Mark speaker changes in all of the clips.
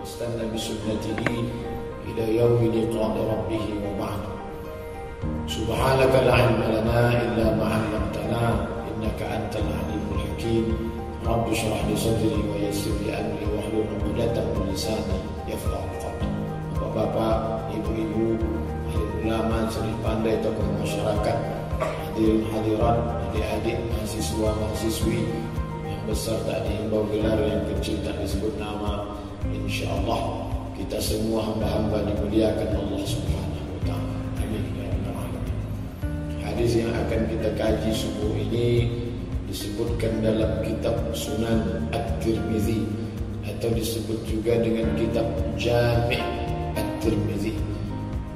Speaker 1: واستنى بسنته إلى يوم لقاء ربه وبعد. سبحانك لا علم لنا إلا ما علمتنا إنك أنت العليم الحكيم. رب اشرح لي صدري ويسر لي أمري واحلل عقدة من لساني يفقهوا قولي. Bapak-bapak, ibu-ibu, ulama, seni pandai, tokoh masyarakat, hadirin hadirat, adik-adik, mahasiswa mahasiswi yang besar tak diimbau gelar, yang kecil tak disebut nama. InsyaAllah kita semua hamba-hamba dimuliakan Allah Subhanahu wa ta'ala. Amin ya rabbal alamin. Hadis yang akan kita kaji subuh ini disebutkan dalam kitab Sunan At-Tirmidzi, atau disebut juga dengan kitab Jami' At-Tirmidzi.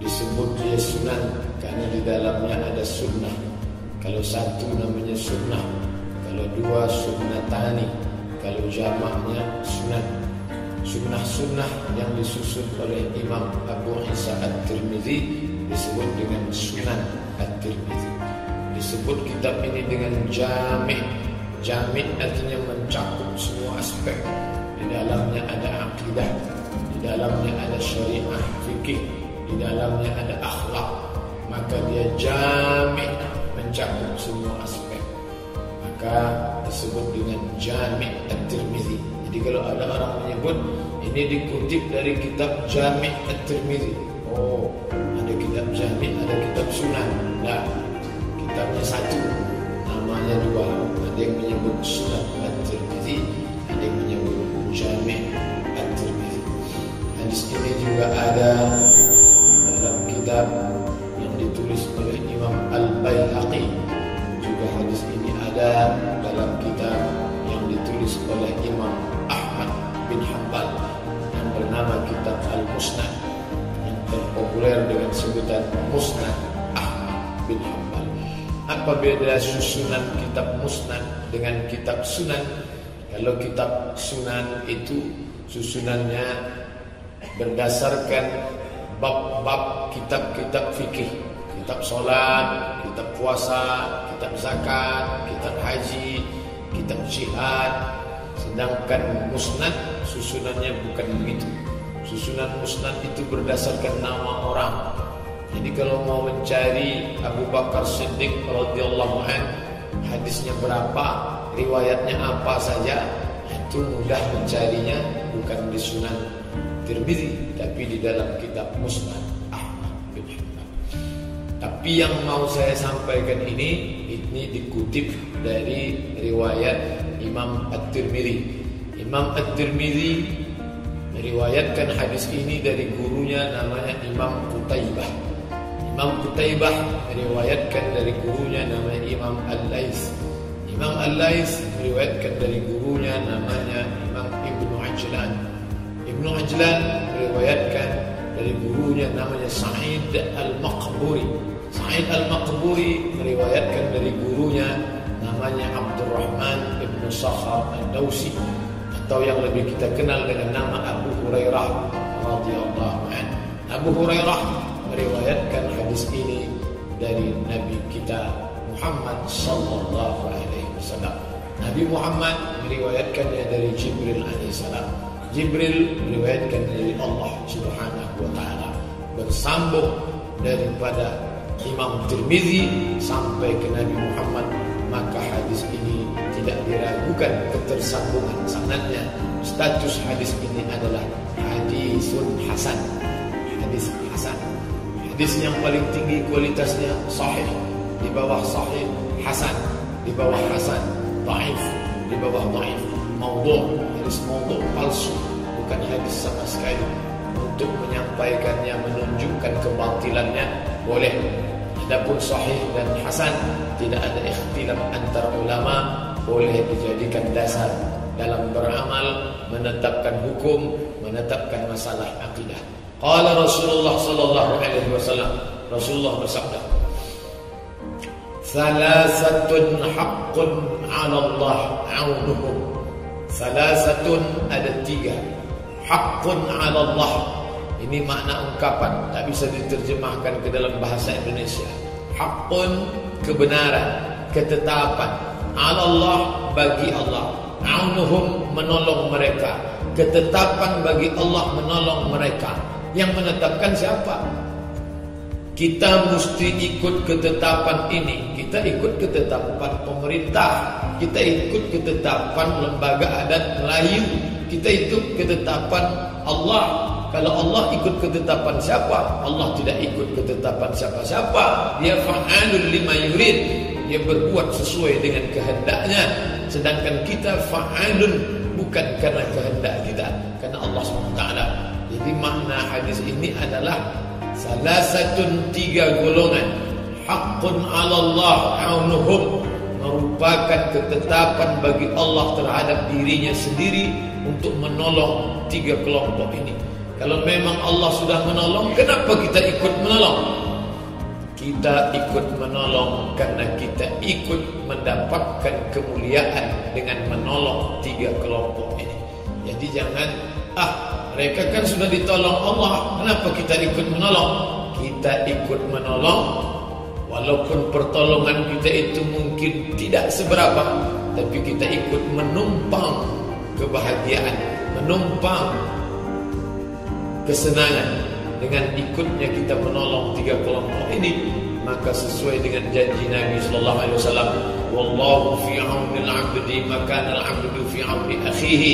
Speaker 1: Disebut dia sunan karena di dalamnya ada sunnah. Kalau satu namanya sunnah, kalau dua sunnatani, kalau jamaknya sunan. Sunnah-sunnah yang disusun oleh Imam Abu Isa At-Tirmidzi disebut dengan Sunan At-Tirmidzi. Disebut kitab ini dengan Jami'. Jami' artinya mencakup semua aspek. Di dalamnya ada akidah, di dalamnya ada syariah, fikih, di dalamnya ada akhlak. Maka dia Jami', mencakup semua aspek. Maka disebut dengan Jami' At-Tirmidzi. Jadi kalau ada orang menyebut ini dikutip dari kitab Jami' At-Tirmidzi, oh, ada kitab Jami', ada kitab Sunan. Nah, kitabnya satu, namanya dua. Ada yang menyebut Sunan At-Tirmidzi, ada yang menyebut Jami' At-Tirmidzi. Hadis ini juga ada dalam kitab yang ditulis oleh Imam Al-Baihaqi. Juga hadis ini ada dalam kitab yang ditulis oleh Imam Ahmad bin Hanbal yang bernama kitab Al-Musnad, yang terpopuler dengan sebutan Musnad Ahmad bin Hanbal. Apa beda susunan kitab Musnad dengan kitab Sunan? Kalau kitab Sunan itu susunannya berdasarkan bab-bab kitab-kitab fikih, kitab sholat, kitab puasa, kitab zakat, kitab haji, kitab jihad. Sedangkan Musnad susunannya bukan begitu. Susunan Musnad itu berdasarkan nama orang. Jadi kalau mau mencari Abu Bakar Siddiq radhiyallahu anhu, hadisnya berapa, riwayatnya apa saja, itu mudah mencarinya, bukan di Sunan Tirmidzi, tapi di dalam kitab Musnad Ahmad bin Hanbal. Tapi yang mau saya sampaikan ini dikutip dari riwayat Imam At-Tirmidzi. Imam At-Tirmidzi meriwayatkan hadis ini dari gurunya namanya Imam Qutaibah. Imam Qutaibah meriwayatkan dari gurunya namanya Imam Al-Laits. Imam Al-Laits meriwayatkan dari gurunya namanya Imam Ibnu Ajlan. Ibnu Ajlan meriwayatkan dari gurunya namanya Sa'id Al-Maqburi. Sa'id Al-Maqburi meriwayatkan dari gurunya namanya Abdurrahman Ibnu Sakhar Ad-Dawsi, atau yang lebih kita kenal dengan nama Abu Hurairah radhiyallahu anhu. Abu Hurairah meriwayatkan hadis ini dari Nabi kita Muhammad sallallahu alaihi wasallam. Nabi Muhammad meriwayatkannya dari Jibril alaihi salam. Jibril meriwayatkan dari Allah Subhanahu wa taala, bersambung daripada Imam Tirmidzi sampai ke Nabi Muhammad. Maka hadis ini tidak diragukan ketersambungan sanadnya. Status hadis ini adalah hadisun hasan. Hadis hasan. Hadis yang paling tinggi kualitasnya sahih, di bawah sahih hasan, di bawah hasan dhaif, di bawah dhaif maudhu'. Hadis maudhu' palsu, bukan hadis sama sekali. Untuk menyampaikannya, menunjukkan kebatilannya boleh. Adapun sahih dan hasan tidak ada ikhtilaf antara ulama, boleh dijadikan dasar dalam beramal, menetapkan hukum, menetapkan masalah akidah. Qala Rasulullah sallallahu alaihi wasallam, Rasulullah bersabda, "Thalathatun haqqun 'ala Allah 'aunuhum." Thalathatun, ada tiga. Haqqun 'ala Allah. Ini makna ungkapan, tak bisa diterjemahkan ke dalam bahasa Indonesia. Haqqun, kebenaran, ketetapan. 'Ala Allah, bagi Allah. 'Aunuhum, menolong mereka. ketetapan bagi Allah menolong mereka. Yang menetapkan siapa? Kita mesti ikut ketetapan ini. Kita ikut ketetapan pemerintah, kita ikut ketetapan lembaga adat Melayu, kita ikut ketetapan Allah. Kalau Allah ikut ketetapan siapa? Allah tidak ikut ketetapan siapa-siapa. Dia fa'alul lima yurid, dia berbuat sesuai dengan kehendaknya. Sedangkan kita fa'alun, bukan karena kehendak kita, karena Allah SWT. Jadi makna hadis ini adalah salah satu 3 golongan. Haqqun 'ala Allah aunuhum, merupakan ketetapan bagi Allah terhadap dirinya sendiri untuk menolong 3 kelompok ini. Kalau memang Allah sudah menolong, kenapa kita ikut menolong? Kita ikut menolong karena kita ikut mendapatkan kemuliaan dengan menolong 3 kelompok ini. Jadi jangan, mereka kan sudah ditolong Allah, kenapa kita ikut menolong? Kita ikut menolong walaupun pertolongan kita itu mungkin tidak seberapa, tapi kita ikut menumpang kebahagiaan, menumpang kesenangan dengan ikutnya kita menolong 3 kelompok ini. Maka sesuai dengan janji Nabi sallallahu alaihi wasallam, wallahu fi 'aunil 'abdi ma kana al-'abdu fi 'auni akhihi.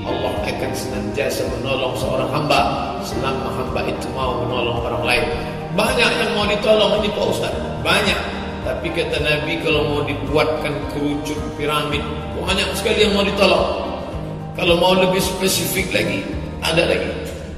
Speaker 1: Allah akan senantiasa menolong seorang hamba selama hamba itu mau menolong orang lain. Banyak yang mau ditolong ini Pak Ustaz, banyak. Tapi kata Nabi, kalau mau dibuatkan kerucut piramid, banyak sekali yang mau ditolong. Kalau mau lebih spesifik lagi, ada lagi.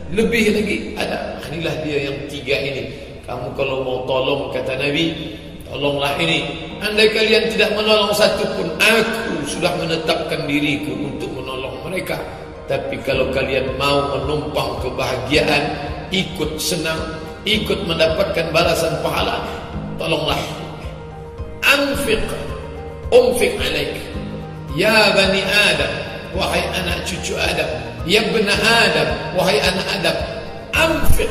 Speaker 1: Lebih lagi ada. Inilah dia yang 3 ini. Kamu kalau mau tolong, kata Nabi, tolonglah ini. Andai kalian tidak menolong satu pun, aku sudah menetapkan diriku untuk menolong mereka. Tapi kalau kalian mau menumpang kebahagiaan, ikut senang, ikut mendapatkan balasan pahala, tolonglah. Anfiq, umfiq alaik, ya bani Adam, wahai anak cucu Adam, ya bani Adam, wahai anak Adam, anfiq,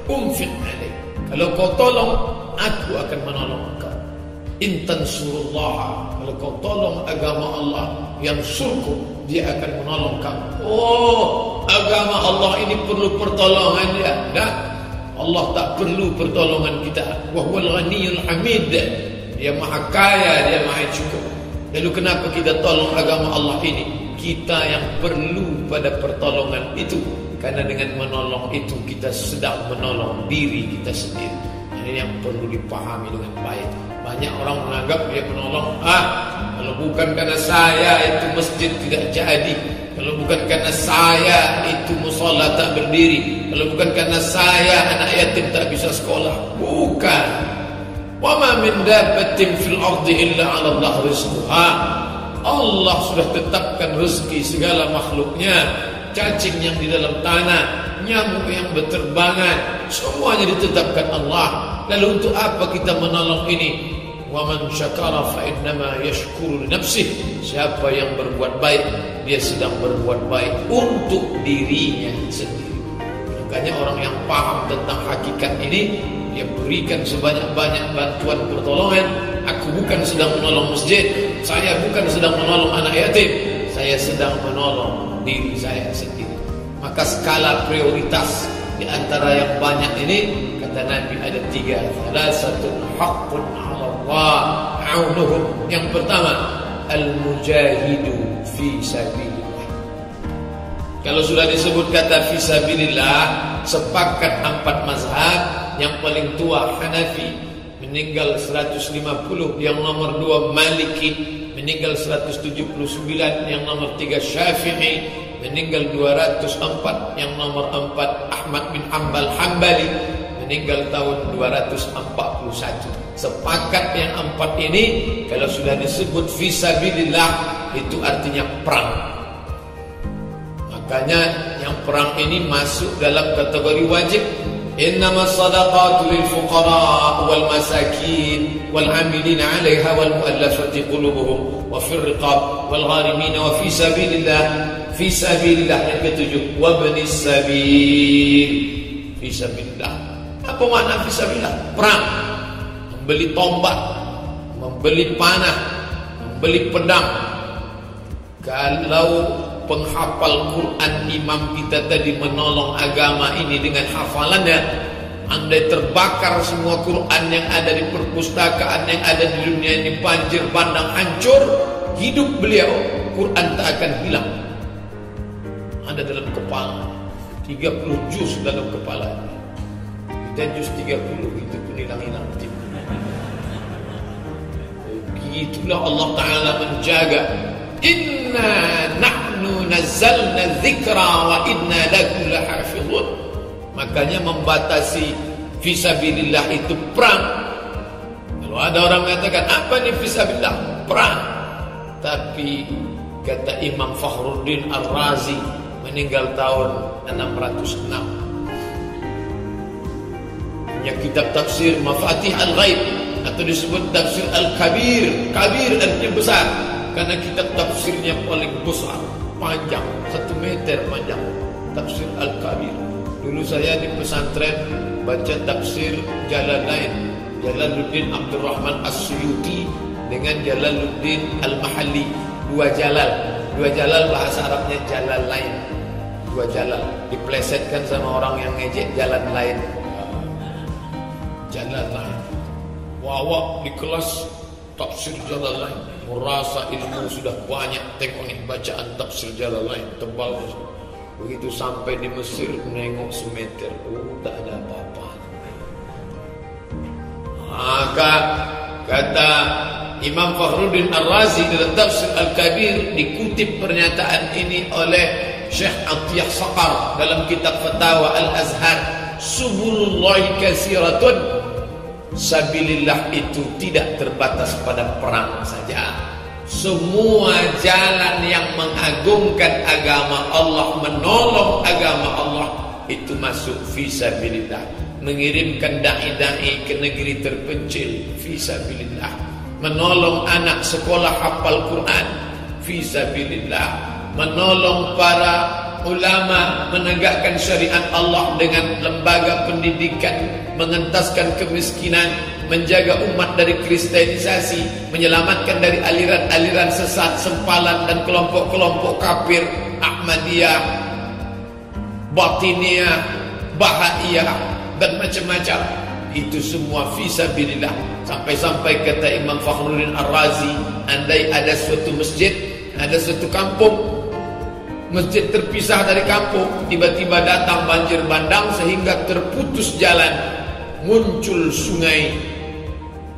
Speaker 1: umfiq alaik. Kalau kau tolong, aku akan menolong engkau. In tansurullah, kalau kau tolong agama Allah, yang surku, dia akan menolong kamu. Oh, agama Allah ini perlu pertolongan dia. Nah, Allah tak perlu pertolongan kita. Wa huwal ghaniyul hamid. Dia maha kaya, dia maha cukup. Lalu kenapa kita tolong agama Allah ini? Kita yang perlu pada pertolongan itu. Karena dengan menolong itu kita sedang menolong diri kita sendiri. Ini yang perlu dipahami dengan baik. Banyak orang menganggap dia menolong, kalau bukan karena saya itu masjid tidak jadi, kalau bukan karena saya itu mushola tak berdiri, kalau bukan karena saya anak yatim tak bisa sekolah. Bukan. Wa ma min dabbatin fil ardi illa 'ala Allah rizquha. Allah sudah tetapkan rezeki segala makhluknya. Cacing yang di dalam tanah, nyamuk yang berterbangan, semuanya ditetapkan Allah. Lalu untuk apa kita menolong ini? Wa man syakara fa innama yashkuru li nafsihi. Siapa yang berbuat baik, dia sedang berbuat baik untuk dirinya sendiri. Makanya orang yang paham tentang hakikat ini, dia berikan sebanyak-banyak bantuan pertolongan. Aku bukan sedang menolong masjid, saya bukan sedang menolong anak yatim, saya sedang menolong diri saya sendiri. Maka skala prioritas di antara yang banyak ini, kata Nabi, ada 3. Salah satu haqqun 'ala Allah aunuhum. Yang pertama, al-mujahidu fi sabilillah. Kalau sudah disebut kata fi sabilillah, sepakat 4 mazhab. Yang paling tua Hanafi, meninggal 150. Yang nomor 2 Maliki, meninggal 179. Yang nomor 3 Syafi'i, meninggal 204. Yang nomor 4 Ahmad bin Hanbal Hambali, meninggal tahun 241. Sepakat yang 4 ini, kalau sudah disebut fisabilillah, itu artinya perang. Makanya yang perang ini masuk dalam kategori wajib. Innamas sadaqatu lil fuqara wal masakin wal 'amilina 'alaiha wal mu'allafati qulubuhum wa fir riqab wal gharimin wa fi sabilillah. Fi sabilillah yang ketujuh, wa ibnis sabil. Fi sabilillah. Apa makna fi sabilillah? Perang. Membeli tombak, membeli panah, membeli pedang. Kalau penghafal Quran imam kita tadi menolong agama ini dengan hafalannya, andai terbakar semua Quran yang ada di perpustakaan yang ada di dunia ini, banjir bandang hancur, hidup beliau Quran tak akan hilang. Ada dalam kepala 30 juz dalam kepala. Kita juz 30 itu pun hilang-hilang. Begitulah Allah Ta'ala menjaga. Inna nahnu nazzalna dzikra wa inna lahu lahafizun. Makanya membatasi fisabilillah itu perang. Kalau ada orang mengatakan apa nih fisabilillah? Perang. Tapi kata Imam Fakhruddin Ar-Razi meninggal tahun 606, punya kitab tafsir Mafatih Al-Ghaib atau disebut tafsir Al-Kabir. Kabir artinya besar karena kitab tafsirnya paling besar, panjang 1 meter panjang, tafsir Al-Kabir. Dulu saya di pesantren baca tafsir Jalalain, Jalaluddin Abdul Rahman As-Suyuti dengan Jalaluddin Al-Mahalli. Dua jalal bahasa Arabnya Jalalain, 2 jalal diplesetkan sama orang yang ngejek jalan lain. Jalan lain. Wawak di kelas tafsir jalan lain, merasa ilmu sudah banyak, tengok nih bacaan tafsir jalan lain tebal. Begitu sampai di Mesir menengok semeter, tak ada apa-apa. Maka kata Imam Fakhruddin Ar-Razi dalam tafsir Al-Kabir, dikutip pernyataan ini oleh Syekh Atiyah Saqar dalam kitab Fatawa Al-Azhar. Subulullahi kasiratun. Sabilillah itu tidak terbatas pada perang saja. Semua jalan yang mengagungkan agama Allah, menolong agama Allah, itu masuk fisabilillah. Mengirimkan dai-dai ke negeri terpencil, fisabilillah. Menolong anak sekolah hafal Quran, fisabilillah. Menolong para ulama menegakkan syariat Allah dengan lembaga pendidikan, mengentaskan kemiskinan, menjaga umat dari kristenisasi, menyelamatkan dari aliran-aliran sesat, sempalan dan kelompok-kelompok kafir, Ahmadiyah, Batiniyah, Bahaiyah dan macam-macam. Itu semua fisabilillah. Sampai-sampai kata Imam Fakhruddin Ar-Razi, andai ada suatu masjid, ada suatu kampung, masjid terpisah dari kampung, tiba-tiba datang banjir bandang sehingga terputus jalan, muncul sungai,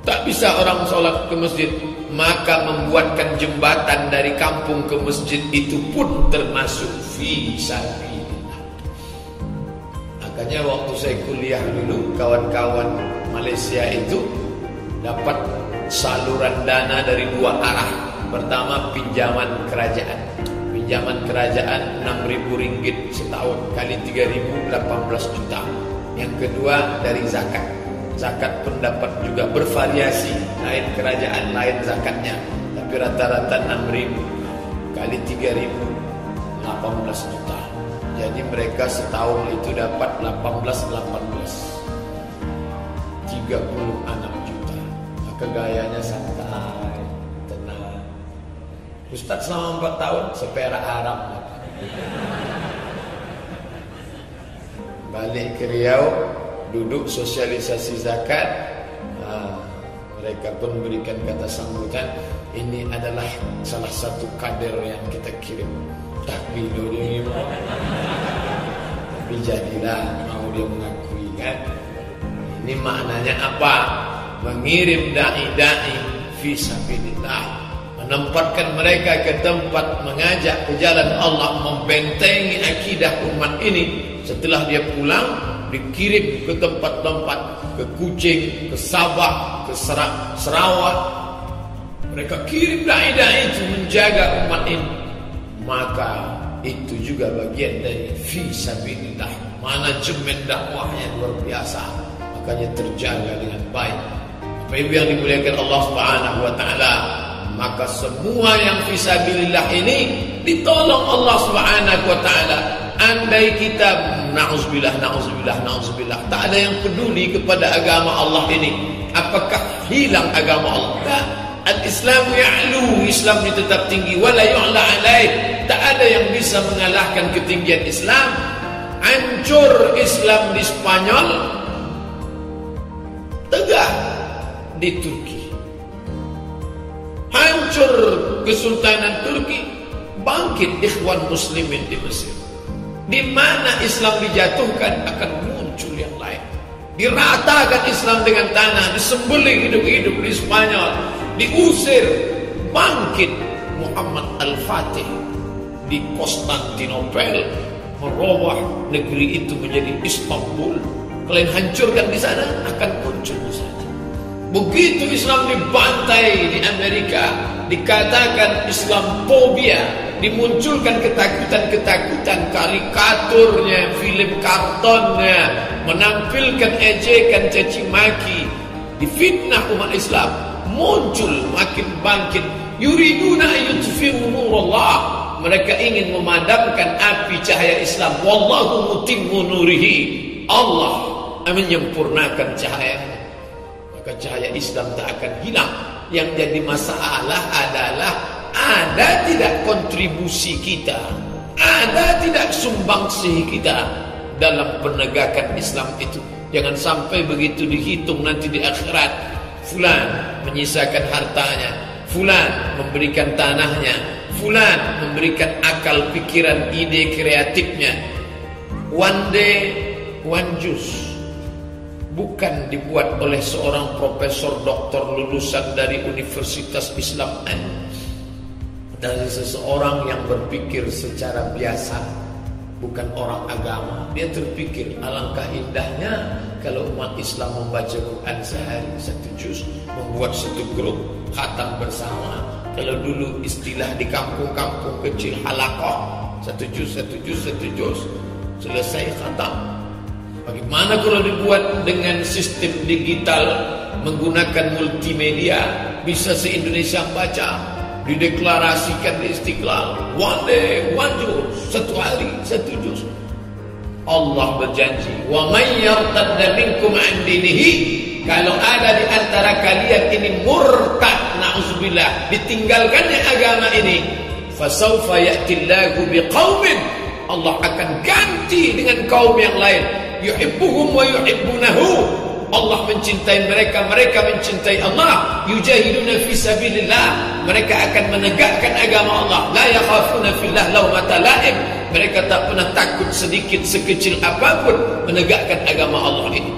Speaker 1: tak bisa orang sholat ke masjid, maka membuatkan jembatan dari kampung ke masjid itu pun termasuk fisabilillah. Makanya waktu saya kuliah dulu, kawan-kawan Malaysia itu dapat saluran dana dari 2 arah. Pertama, pinjaman kerajaan. Pinjaman kerajaan RM6.000 setahun, kali 3.000, 18 juta. Yang kedua dari zakat. Zakat pun dapat juga bervariasi, lain kerajaan lain zakatnya, tapi rata-rata 6.000 kali 3.000, 18 juta. Jadi mereka setahun itu dapat 36 juta. Maka gayanya santai, tenang. Ustaz selama 4 tahun sepera Arab. Balik ke Riau, duduk sosialisasi zakat. Mereka pun memberikan kata sambutan. Ini adalah salah satu kader yang kita kirim. Tapi jadilah mau dia mengakui kan. Ini maknanya apa? Mengirim dai-dai fisabilillah, menempatkan mereka ke tempat, mengajak ke jalan Allah, membentengi akidah umat ini. Setelah dia pulang, dikirim ke tempat-tempat, ke Kuching, ke Sabah, ke Sarawak. Mereka kirim dai-dai itu menjaga umat ini. Maka itu juga bagian dari fisabilillah. Manajemen dakwahnya luar biasa, makanya terjaga dengan baik. Bapak Ibu yang dimuliakan Allah Subhanahu wa taala, maka semua yang fisabilillah ini ditolong Allah Subhanahu wa taala. Andai kita na'udzubillah tak ada yang peduli kepada agama Allah ini, apakah hilang agama Allah? Tak. Al-Islam ya'lu, Islam ini tetap tinggi, wala yu'la alaih, tak ada yang bisa mengalahkan ketinggian Islam. Hancur Islam di Spanyol, tegak di Turki. Hancur Kesultanan Turki, bangkit ikhwan muslimin di Mesir. Di mana Islam dijatuhkan akan muncul yang lain. Diratakan Islam dengan tanah, disembelih hidup-hidup di Spanyol, diusir, bangkit Muhammad Al-Fatih di Konstantinopel, merubah negeri itu menjadi Istanbul. Kalian hancurkan di sana, akan muncul di sana. Begitu Islam dibantai di Amerika, dikatakan Islamophobia, dimunculkan ketakutan-ketakutan, karikaturnya, film kartonnya, menampilkan ejekan, caci maki, difitnah umat Islam, muncul makin bangkit. Yuriduna yutfi'u nurallah, mereka ingin memadamkan api cahaya Islam. Wallahu mutimmu nurihi, Allah menyempurnakan cahayanya. Maka cahaya Islam tak akan hilang. Yang jadi masalah adalah ada tidak kontribusi kita, ada tidak sumbangsih kita dalam penegakan Islam itu. Jangan sampai begitu dihitung nanti di akhirat, fulan menyisakan hartanya, fulan memberikan tanahnya, fulan memberikan akal pikiran ide kreatifnya. One day, one juice bukan dibuat oleh seorang profesor doktor lulusan dari Universitas Islam dari seseorang yang berpikir secara biasa, bukan orang agama. Dia terpikir alangkah indahnya kalau umat Islam membaca Quran sehari 1 juz, membuat satu grup khatam bersama. Kalau dulu istilah di kampung-kampung kecil halaqah, 1 juz, 1 juz, 1 juz, selesai khatam. Bagaimana kalau dibuat dengan sistem digital, menggunakan multimedia, bisa se-Indonesia baca, dideklarasikan di Istiqlal, one day, one juz, 1 hari, 1 juz. Allah berjanji, wa may yartadda minkum an dinihi, kalau ada di antara kalian ini murtad, na'udzubillah, ditinggalkannya agama ini, fasawfa ya'tillahu biqaumin, Allah akan ganti dengan kaum yang lain, yuhibbuhum wa yuhibbunahu, Allah mencintai mereka, mereka mencintai Allah. Yujahiduna fi sabilillah, mereka akan menegakkan agama Allah. La yakhafuna fillah lawmata laim, mereka tak pernah takut sedikit sekecil apapun menegakkan agama Allah ini.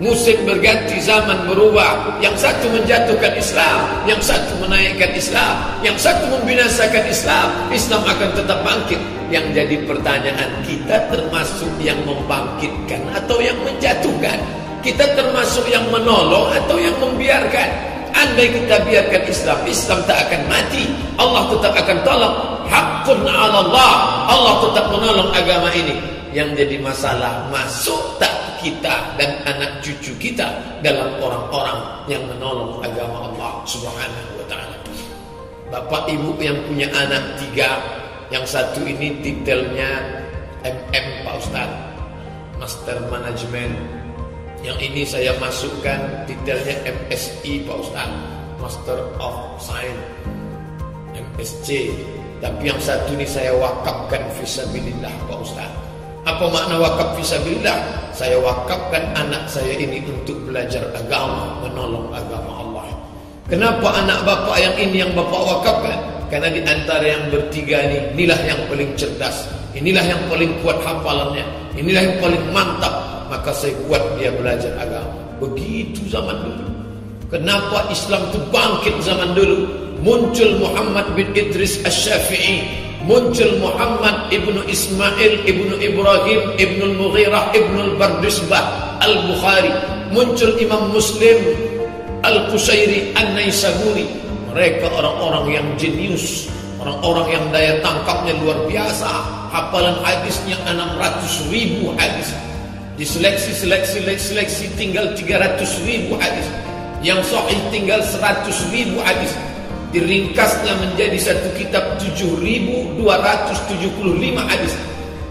Speaker 1: Musim berganti, zaman berubah, yang satu menjatuhkan Islam, yang satu menaikkan Islam, yang satu membinasakan Islam. Islam akan tetap bangkit. Yang jadi pertanyaan, kita termasuk yang membangkitkan atau yang menjatuhkan? Kita termasuk yang menolong atau yang membiarkan? Andai kita biarkan Islam, Islam tak akan mati, Allah tetap akan tolong. Haqqun 'ala Allah, Allah tetap menolong agama ini. Yang jadi masalah, masuk tak kita dan anak cucu kita dalam orang-orang yang menolong agama Allah Subhanahu wa ta'ala. Bapak ibu yang punya anak 3, yang satu ini titelnya MM Pak Ustaz, Master Management. Yang ini saya masukkan titelnya MSI Pak Ustaz, Master of Science, MSc. Tapi yang satu ini saya wakafkan fisabilillah Pak Ustaz. Apa makna wakaf fisabilillah? Saya wakafkan anak saya ini untuk belajar agama, menolong agama Allah. Kenapa anak bapak yang ini yang bapak wakafkan? Karena di antara yang bertiga ini, inilah yang paling cerdas, inilah yang paling kuat hafalannya, inilah yang paling mantap. Maka saya buat dia belajar agama. Begitu zaman dulu. Kenapa Islam itu bangkit zaman dulu? Muncul Muhammad bin Idris Asy-Syafi'i, muncul Muhammad ibnu Ismail ibnu Ibrahim ibnu Al-Mughirah ibnu Al-Bardisbah Al-Bukhari, muncul Imam Muslim Al-Qusairi An-Naisaburi. Mereka orang-orang yang jenius, orang-orang yang daya tangkapnya luar biasa. Hafalan hadisnya 600.000 hadis. Diseleksi tinggal 300.000 hadis. Yang sahih tinggal 100.000 hadis. Diringkasnya menjadi satu kitab 7.275 hadis.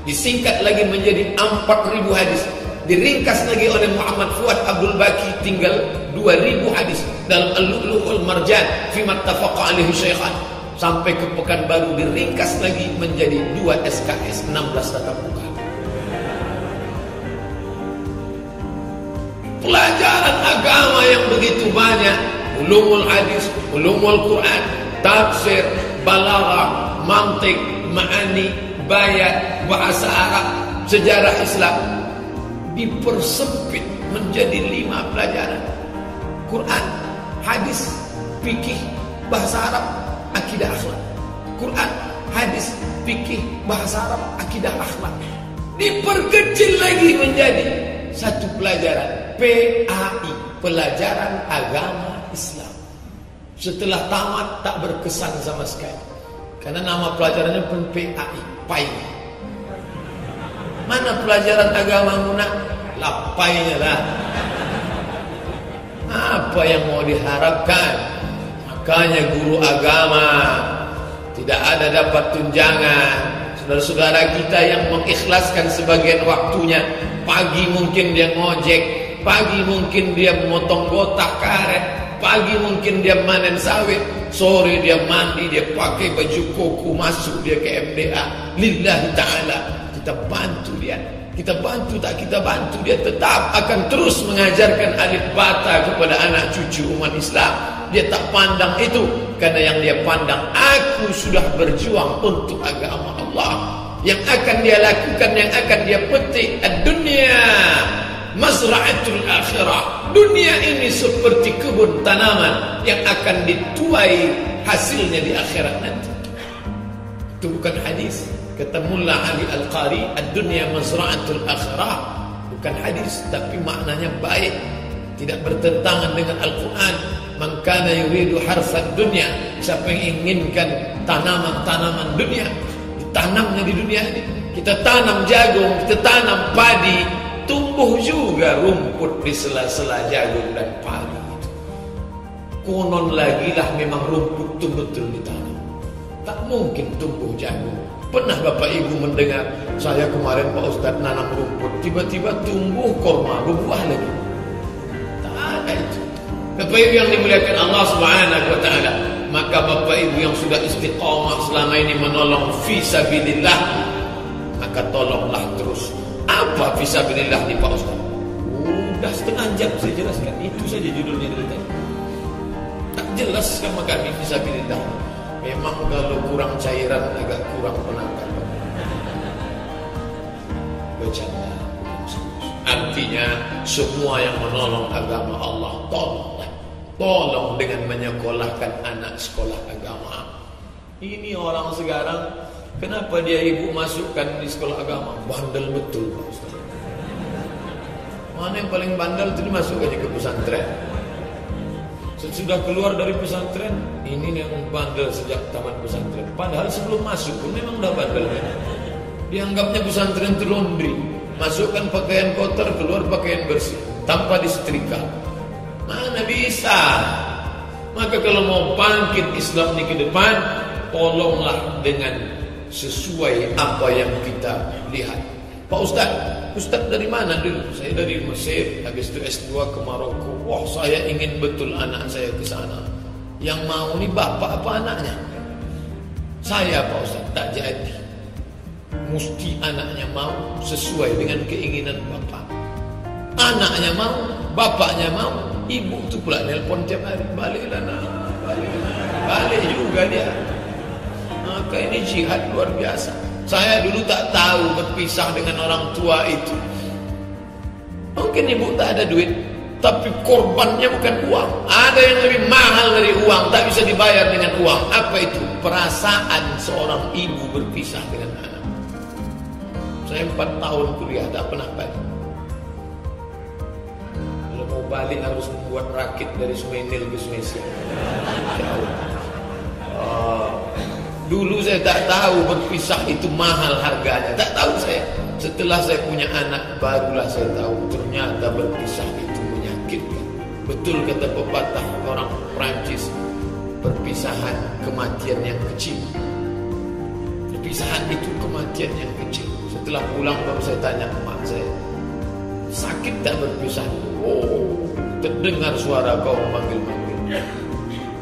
Speaker 1: Disingkat lagi menjadi 4.000 hadis. Diringkas lagi oleh Muhammad Fuad Abdul Baqi tinggal 2.000 hadis. dalam Al-Lu'lu' wal Marjan fi mattafaqa alaihi syaikhan, sampai ke Pekanbaru diringkas lagi menjadi 2 SKS 16 tatap muka. Pelajaran agama yang begitu banyak, ulumul hadis, ulumul Quran, tafsir, balaghah, mantik, ma'ani, bayat, bahasa Arab, sejarah Islam dipersempit menjadi 5 pelajaran. Quran, hadis, fikih, bahasa Arab, akidah akhlak. Quran, hadis, fikih, bahasa Arab, akidah akhlak. Diperkecil lagi menjadi 1 pelajaran, PAI, pelajaran agama Islam. Setelah tamat tak berkesan sama sekali, karena nama pelajarannya pun PAI, PAI. Mana pelajaran agamamu nak? Lapainya lah. Apa yang mau diharapkan? Makanya guru agama tidak ada dapat tunjangan. Saudara-saudara kita yang mengikhlaskan sebagian waktunya, pagi mungkin dia ngojek, pagi mungkin dia memotong gotak karet, pagi mungkin dia manen sawit, sore dia mandi, dia pakai baju koko, masuk dia ke MDA. Lillahi ta'ala. Kita bantu dia. Kita bantu tak kita bantu, dia tetap akan terus mengajarkan alif bata kepada anak cucu umat Islam. Dia tak pandang itu, karena yang dia pandang, aku sudah berjuang untuk agama Allah. Yang akan dia lakukan, yang akan dia petik, ad-dunya mazra'atul akhirah. Dunia ini seperti kebun tanaman yang akan dituai hasilnya di akhirat nanti. Itu bukan hadis. Kata Mullah Ali Al-Qari, ad-dunya mazra'atul akhirah. Bukan hadis, tapi maknanya baik, tidak bertentangan dengan Al-Quran. Man kana yuridu harsad dunya, siapa yang inginkan tanaman-tanaman dunia, ditanamnya di dunia ini. Kita tanam jagung, kita tanam padi, tumbuh juga rumput di sela-sela jagung dan padi itu. Konon lagi lah memang rumput itu betul ditanam, tak mungkin tumbuh jagung. Pernah Bapak Ibu mendengar, saya kemarin Pak Ustadz nanam rumput, tiba-tiba tumbuh korma, berbuah lagi? Tak ada itu. Bapak Ibu yang dimuliakan Allah Subhanahu wa ta'ala, maka Bapak Ibu yang sudah istiqamah selama ini menolong fisabilillah, maka tolonglah terus. Apa fisabilillah nih Pak Ustaz? Udah setengah jam saya jelaskan, itu saja judulnya dari tadi. Tak jelas sama kami fisabilillah. Memang kalau kurang cairan agak kurang penangkapan. Bercanda. Artinya semua yang menolong agama Allah, tolonglah. Tolong dengan menyekolahkan anak sekolah agama. Ini orang sekarang, kenapa dia ibu masukkan di sekolah agama? Bandel betul Pak Ustaz. Mana yang paling bandel itu dimasuk aja ke pesantren. Sesudah keluar dari pesantren, ini yang bandel sejak tamat pesantren. Padahal sebelum masuk pun memang dah bandel kan? Dianggapnya pesantren itu laundry. Masukkan pakaian kotor, keluar pakaian bersih, tanpa disetrika. Mana bisa? Maka kalau mau bangkit Islam ini ke depan, tolonglah dengan sesuai apa yang kita lihat. Pak Ustaz dari mana dulu? Saya dari Mesir, habis itu S2 ke Maroko. Wah, saya ingin betul anak saya ke sana. Yang mau nih bapak apa anaknya? Saya Pak Ustaz tak jadi. Mesti anaknya mau sesuai dengan keinginan bapak. Anaknya mau, bapaknya mau, ibu itu pula nelpon tiap hari, baliklah nak, balik juga dia. Maka ini jihad luar biasa. Saya dulu tak tahu berpisah dengan orang tua itu. Mungkin ibu tak ada duit, tapi korbannya bukan uang. Ada yang lebih mahal dari uang, tak bisa dibayar dengan uang. Apa itu? Perasaan seorang ibu berpisah dengan anak. Saya 4 tahun kuliah tak pernah balik. Kalau mau balik harus membuat rakit dari Sungai Nil ke Sungai Siak. Jauh. Dulu saya tak tahu berpisah itu mahal harganya. Tak tahu saya. Setelah saya punya anak, barulah saya tahu ternyata berpisah itu menyakitkan. Betul kata pepatah orang Prancis, perpisahan kematian yang kecil. Perpisahan itu kematian yang kecil. Setelah pulang baru saya tanya emak saya, sakit tak berpisah? Oh, terdengar suara kau memanggil-manggil.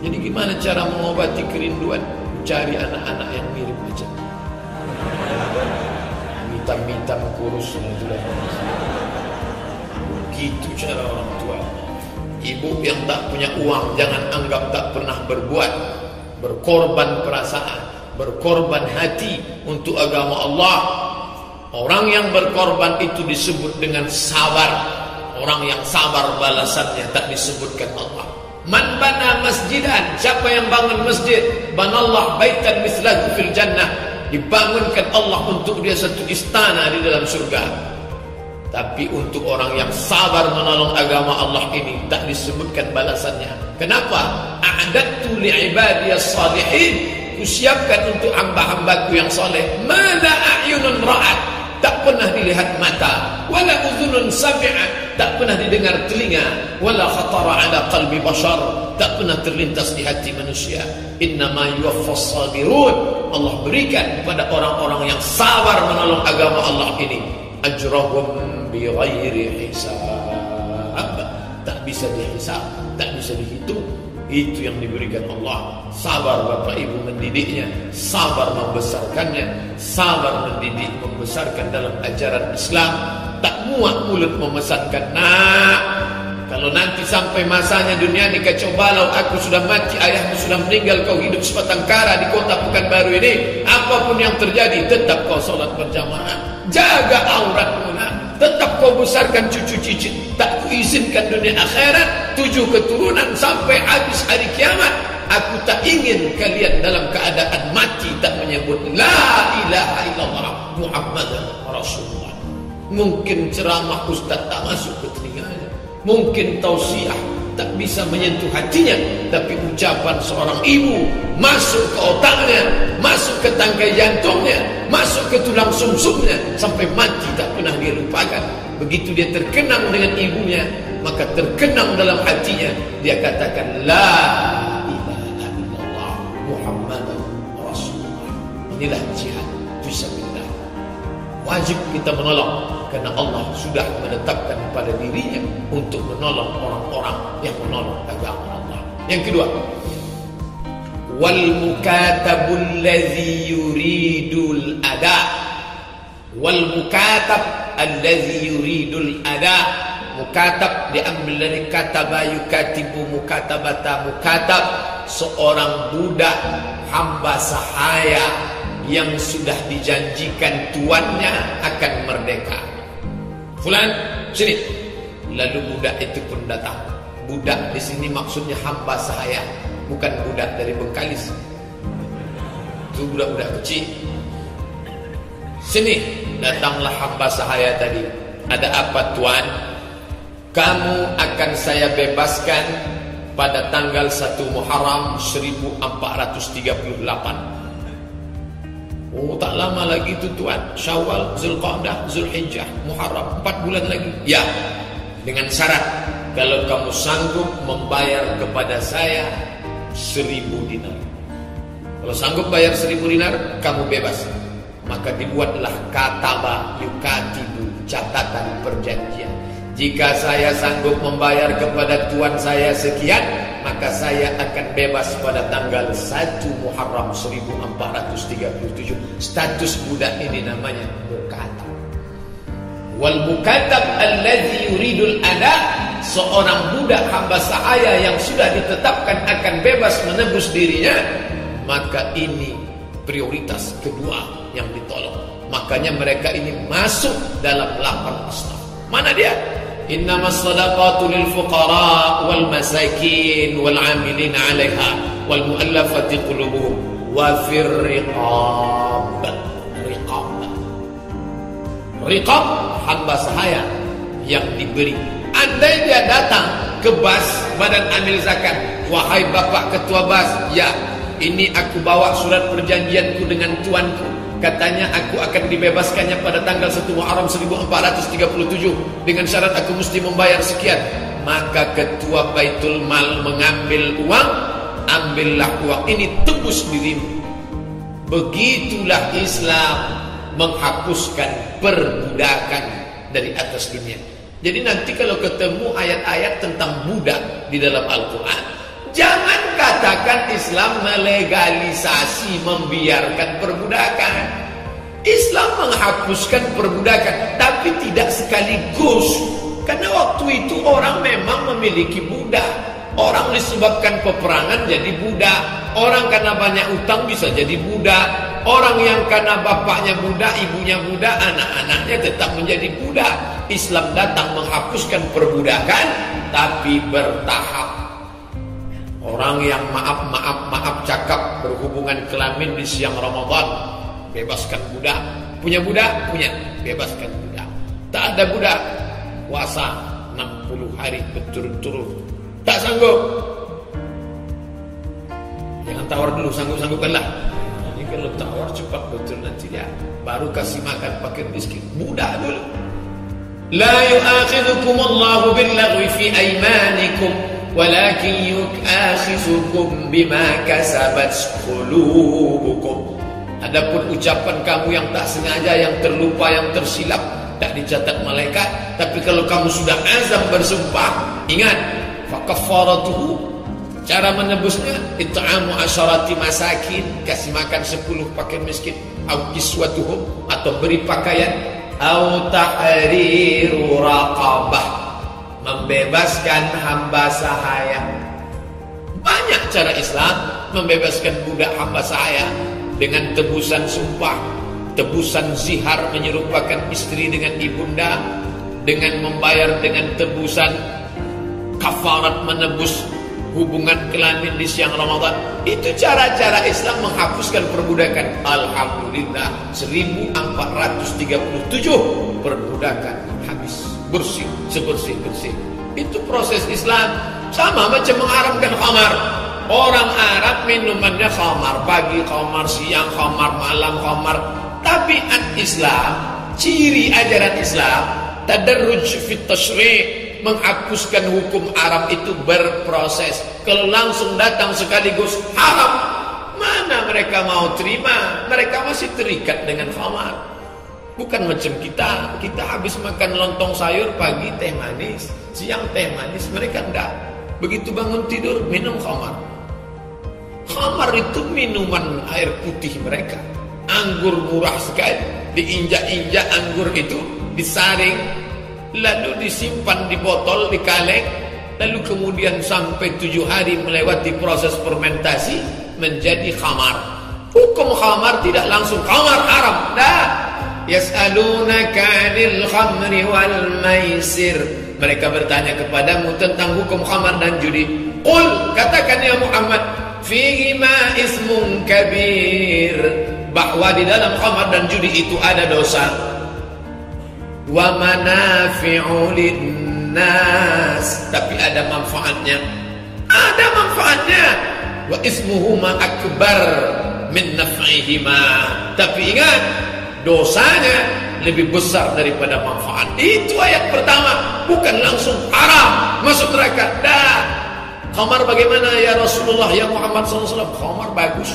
Speaker 1: Jadi gimana cara mengobati kerinduan? Cari anak-anak yang mirip macam hitam-hitam kurus, gitu cara orang tua. Ibu yang tak punya uang jangan anggap tak pernah berbuat, berkorban perasaan, berkorban hati untuk agama Allah. Orang yang berkorban itu disebut dengan sabar. Orang yang sabar balasannya tak disebutkan Allah. Man bana masjidan, siapa yang bangun masjid, banallah baitan mislahu fil jannah, dibangunkan Allah untuk dia satu istana di dalam surga. Tapi untuk orang yang sabar menolong agama Allah ini tak disebutkan balasannya. Kenapa? A'dadtu li'ibadiyas salihin, kusiapkan untuk hamba-hambaku yang soleh. Mala a'yunun ra'at, tak pernah dilihat mata. Wala udhunun sami'at, tak pernah didengar telinga. Wala khatara ala qalbi bashar, tak pernah terlintas di hati manusia. Innama yuwaffas sabirun, Allah berikan kepada orang-orang yang sabar menolong agama Allah ini ajrahum bighairi hisab, tak bisa dihisab, tak bisa dihitung. Itu yang diberikan Allah. Sabar bapak ibu mendidiknya, sabar membesarkannya, sabar mendidik membesarkan dalam ajaran Islam. Tak muak mulut memesankan, nak, kalau nanti sampai masanya dunia ini kacau balau, aku sudah mati, ayahmu sudah meninggal, kau hidup sebatang kara di kota Pekanbaru ini, apapun yang terjadi tetap kau sholat berjamaah, jaga auratmu, nak, tetap kau besarkan cucu cicit, tak kuizinkan dunia akhirat 7 keturunan sampai habis hari kiamat. Aku tak ingin kalian dalam keadaan mati tak menyebut la ilaha illallah Muhammadan Rasulullah. Mungkin ceramah ustaz tak masuk ke telinganya, mungkin tausiah tak bisa menyentuh hatinya, tapi ucapan seorang ibu masuk ke otaknya, masuk ke tangkai jantungnya, masuk ke tulang sumsumnya, sampai mati tak pernah dia lupakan. Begitu dia terkenang dengan ibunya, maka terkenang dalam hatinya, dia katakan la ilaha illallah Muhammadan Rasulullah. Inilah jihad fisabilillah. Wajib kita menolong, karena Allah sudah menetapkan pada dirinya untuk menolong orang-orang yang menolong agama Allah. Yang kedua, wal mukatabul ladzi yuridul ada. Wal mukatab alladzi yuridul ada. Mukatab diambil dari kataba yukatibu mukatabata. Mukatab seorang budak hamba sahaya yang sudah dijanjikan tuannya akan merdeka. Fulan, sini. Lalu budak itu pun datang. Budak di sini maksudnya hamba sahaya, bukan budak dari Bengkalis. Itu budak-budak kecil. Sini, datanglah hamba sahaya tadi. Ada apa tuan? Kamu akan saya bebaskan pada tanggal 1 Muharram 1438. Oh, tak lama lagi itu tuan. Syawal, Zulqa'dah, Zulhijjah, Muharram, 4 bulan lagi. Ya, dengan syarat kalau kamu sanggup membayar kepada saya 1000 dinar. Kalau sanggup bayar 1000 dinar, kamu bebas. Maka dibuatlah kataba yukatibu, catatan perjanjian. Jika saya sanggup membayar kepada tuan saya sekian, maka saya akan bebas pada tanggal 1 Muharram 1437. Status budak ini namanya mukatab. Wal mukatab alladzi yuridul ada, seorang budak hamba sahaya yang sudah ditetapkan akan bebas menebus dirinya, maka ini prioritas kedua yang ditolong. Makanya mereka ini masuk dalam 8 asnaf. Mana dia? Innamas sadaqatu lil fuqara wal masakin wal 'amilin 'alaiha wal mu'allafati qulubuhum wa fir riqab. Riqab hamba sahaya yang diberi. Andai dia datang ke BAS, Badan Amil Zakat, wahai Bapak Ketua BAS, ya, ini aku bawa surat perjanjianku dengan tuanku. Katanya aku akan dibebaskannya pada tanggal 1 Muharram 1437 dengan syarat aku mesti membayar sekian. Maka ketua Baitul Mal mengambil uang, ambillah uang ini, tebus dirimu. Begitulah Islam menghapuskan perbudakan dari atas dunia. Jadi nanti kalau ketemu ayat-ayat tentang budak di dalam Al-Quran, Jangan katakan Islam melegalisasi, membiarkan perbudakan. Islam menghapuskan perbudakan, tapi tidak sekaligus. Karena waktu itu orang memang memiliki budak. Orang disebabkan peperangan jadi budak. Orang karena banyak utang bisa jadi budak. Orang yang karena bapaknya budak, ibunya budak, anak-anaknya tetap menjadi budak. Islam datang menghapuskan perbudakan, tapi bertahap. Orang yang maaf cakap berhubungan kelamin di siang Ramadan, bebaskan budak. Punya budak? Punya. Bebaskan budak. Tak ada budak, puasa 60 hari berturut-turut. Tak sanggup, jangan tawar dulu, sanggup-sanggupkanlah. Ini kalau tawar cepat betul nanti dia baru kasih makan pakai miskin. Budak dulu. La yu'akhidhukum Allahu bil-laghwi fi aymanikum walakin yu'akhidhukum bima kasabat qulubukum. Adapun ucapan kamu yang tak sengaja, yang terlupa, yang tersilap, tak dicatat malaikat. Tapi kalau kamu sudah azam bersumpah, ingat, fakafaratuhu, cara menebusnya it'amu asyarati masakin, kasih makan 10 fakir miskin, au kiswatuhum, atau beri pakaian, au tahriru raqabah, membebaskan hamba sahaya. Banyak cara Islam membebaskan budak hamba sahaya, dengan tebusan sumpah, tebusan zihar menyerupakan istri dengan ibunda, dengan membayar dengan tebusan kafarat menebus hubungan kelamin di siang Ramadan. Itu cara-cara Islam menghapuskan perbudakan. Alhamdulillah 1437 perbudakan habis, bersih, sebersih-bersih. Itu proses Islam. Sama macam mengharamkan khamar. Orang Arab minumannya khamar, pagi khamar, siang khamar, malam khamar. Tabiat Islam, ciri ajaran Islam, tadarruj fit tasyri', menghapuskan hukum Arab itu berproses. Kalau langsung datang sekaligus haram, mana mereka mau terima? Mereka masih terikat dengan khamar. Bukan macam kita habis makan lontong sayur, pagi teh manis, siang teh manis. Mereka enggak. Begitu bangun tidur minum khamar. Khamar itu minuman air putih mereka. Anggur murah sekali, diinjak-injak anggur itu, disaring, lalu disimpan di botol, di kaleng, lalu kemudian sampai 7 hari melewati proses fermentasi menjadi khamar. Hukum khamar tidak langsung khamar haram. Dah. Yas'alunaka 'anil khamri wal maisir. Mereka bertanya kepadamu tentang hukum khamar dan judi. Qul, katakan ya Muhammad, fihima ismun kabir, bahwa di dalam khamar dan judi itu ada dosa. Wa manafi'u linnas, tapi ada manfaatnya. Ada manfaatnya. Wa ismuhuma akbar min naf'ihima, tapi ingat, dosanya lebih besar daripada manfaat. Itu ayat pertama, bukan langsung haram masuk neraka. Dah. Khamar bagaimana ya Rasulullah, ya Muhammad SAW? Khamar bagus.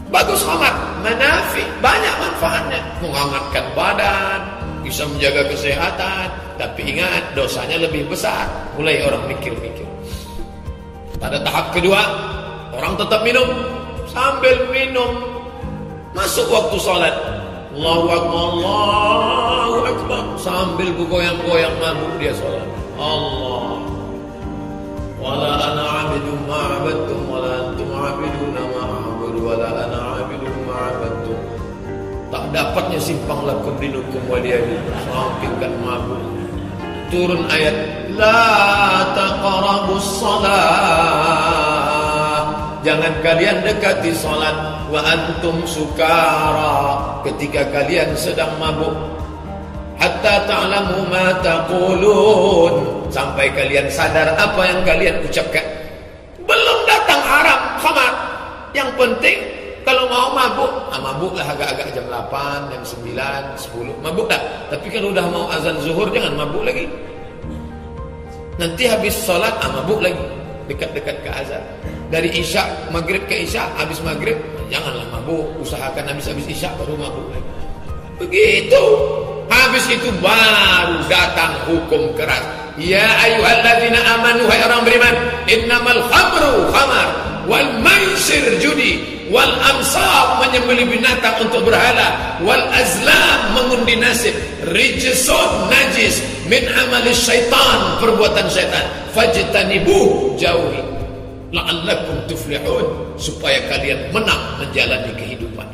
Speaker 1: Bagus khamar. Manafi, banyak manfaatnya. Menghangatkan badan, bisa menjaga kesehatan. Tapi ingat, dosanya lebih besar. Mulai orang mikir-mikir. Pada tahap kedua, orang tetap minum. Sambil minum, masuk waktu sholat, Allahu Akbar, Allahu Akbar, sambil bergoyang-goyang mabuk dia sholat. Allah, wala ana abidun ma'abadtum wala antum abiduna ma'abudu wala ana abidun ma'abadtum. Tak dapatnya simpang lakum dinukum waliyadi, sampingkan mabuk. Turun ayat, la taqrabus salat, jangan kalian dekati salat, wa antum sukara, ketika kalian sedang mabuk, hatta ta'lamu ma taqulun, sampai kalian sadar apa yang kalian ucapkan. Belum datang haram khamar. Yang penting kalau mau mabuk, mabuklah agak-agak jam 8, jam 9, 10, mabuk dah. Tapi kalau udah mau azan zuhur jangan mabuk lagi. Nanti habis sholat mabuk lagi, dekat-dekat ke azan. Dari isya, maghrib ke isya, habis maghrib janganlah mabuk. Usahakan habis-habis isya baru mabuk lagi. Begitu. Habis itu baru datang hukum keras. Ya ayyuhalladzina amanu, hai orang beriman, innamal khamru khamar wal maisir judi wal ansab menyembelih binatang untuk berhala wal azlam mengundi nasib rijsun najis min amalis syaitan, perbuatan syaitan, fajtanibuh, jauhi, la'allakum tuflihun, supaya kalian menang menjalani kehidupan.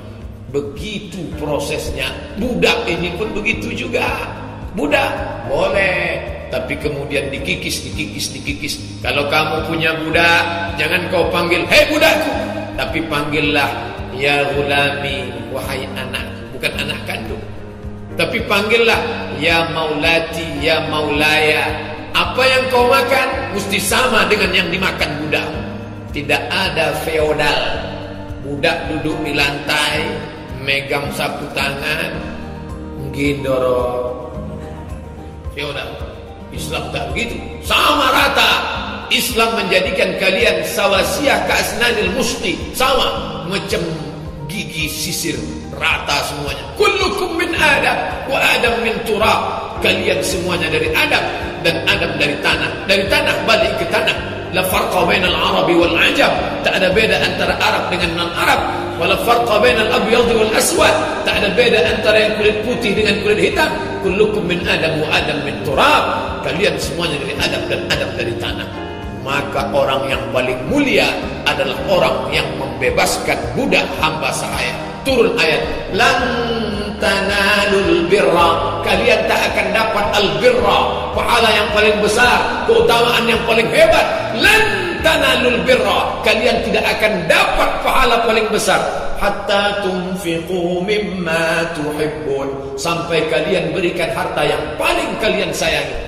Speaker 1: Begitu prosesnya. Budak ini pun begitu juga. Budak boleh, tapi kemudian dikikis. Kalau kamu punya budak, jangan kau panggil hei budakku, tapi panggillah ya gulami, wahai anak, bukan anak kandung. Tapi panggillah ya maulati, ya maulaya. Apa yang kau makan mesti sama dengan yang dimakan budak. Tidak ada feodal. Budak duduk di lantai, megang sapu tangan, gendoro. Feodal. Islam tak begitu, sama rata. Islam menjadikan kalian sawasiyah ka'asnanil musti, sama macam gigi sisir, rata semuanya. Kullukum min Adam wa Adam min turab. Kalian semuanya dari Adam dan Adam dari tanah. Dari tanah balik ke tanah. La farqa bainal Arabi wal Ajam. Tak ada beda antara Arab dengan non-Arab. Wala farqa bainal abyad wal aswad. Tak ada beda antara yang kulit putih dengan kulit hitam. Kullukum min Adam wa Adam min turab. Kalian semuanya dari Adam dan Adam dari tanah. Maka orang yang paling mulia adalah orang yang membebaskan budak hamba sahaya. Turun ayat, lan tanalul birra, kalian tak akan dapat al-birra, pahala yang paling besar, keutamaan yang paling hebat. Lan tanalul birra, kalian tidak akan dapat pahala paling besar hatta tunfiqu mimma tuhibbun, sampai kalian berikan harta yang paling kalian sayangi.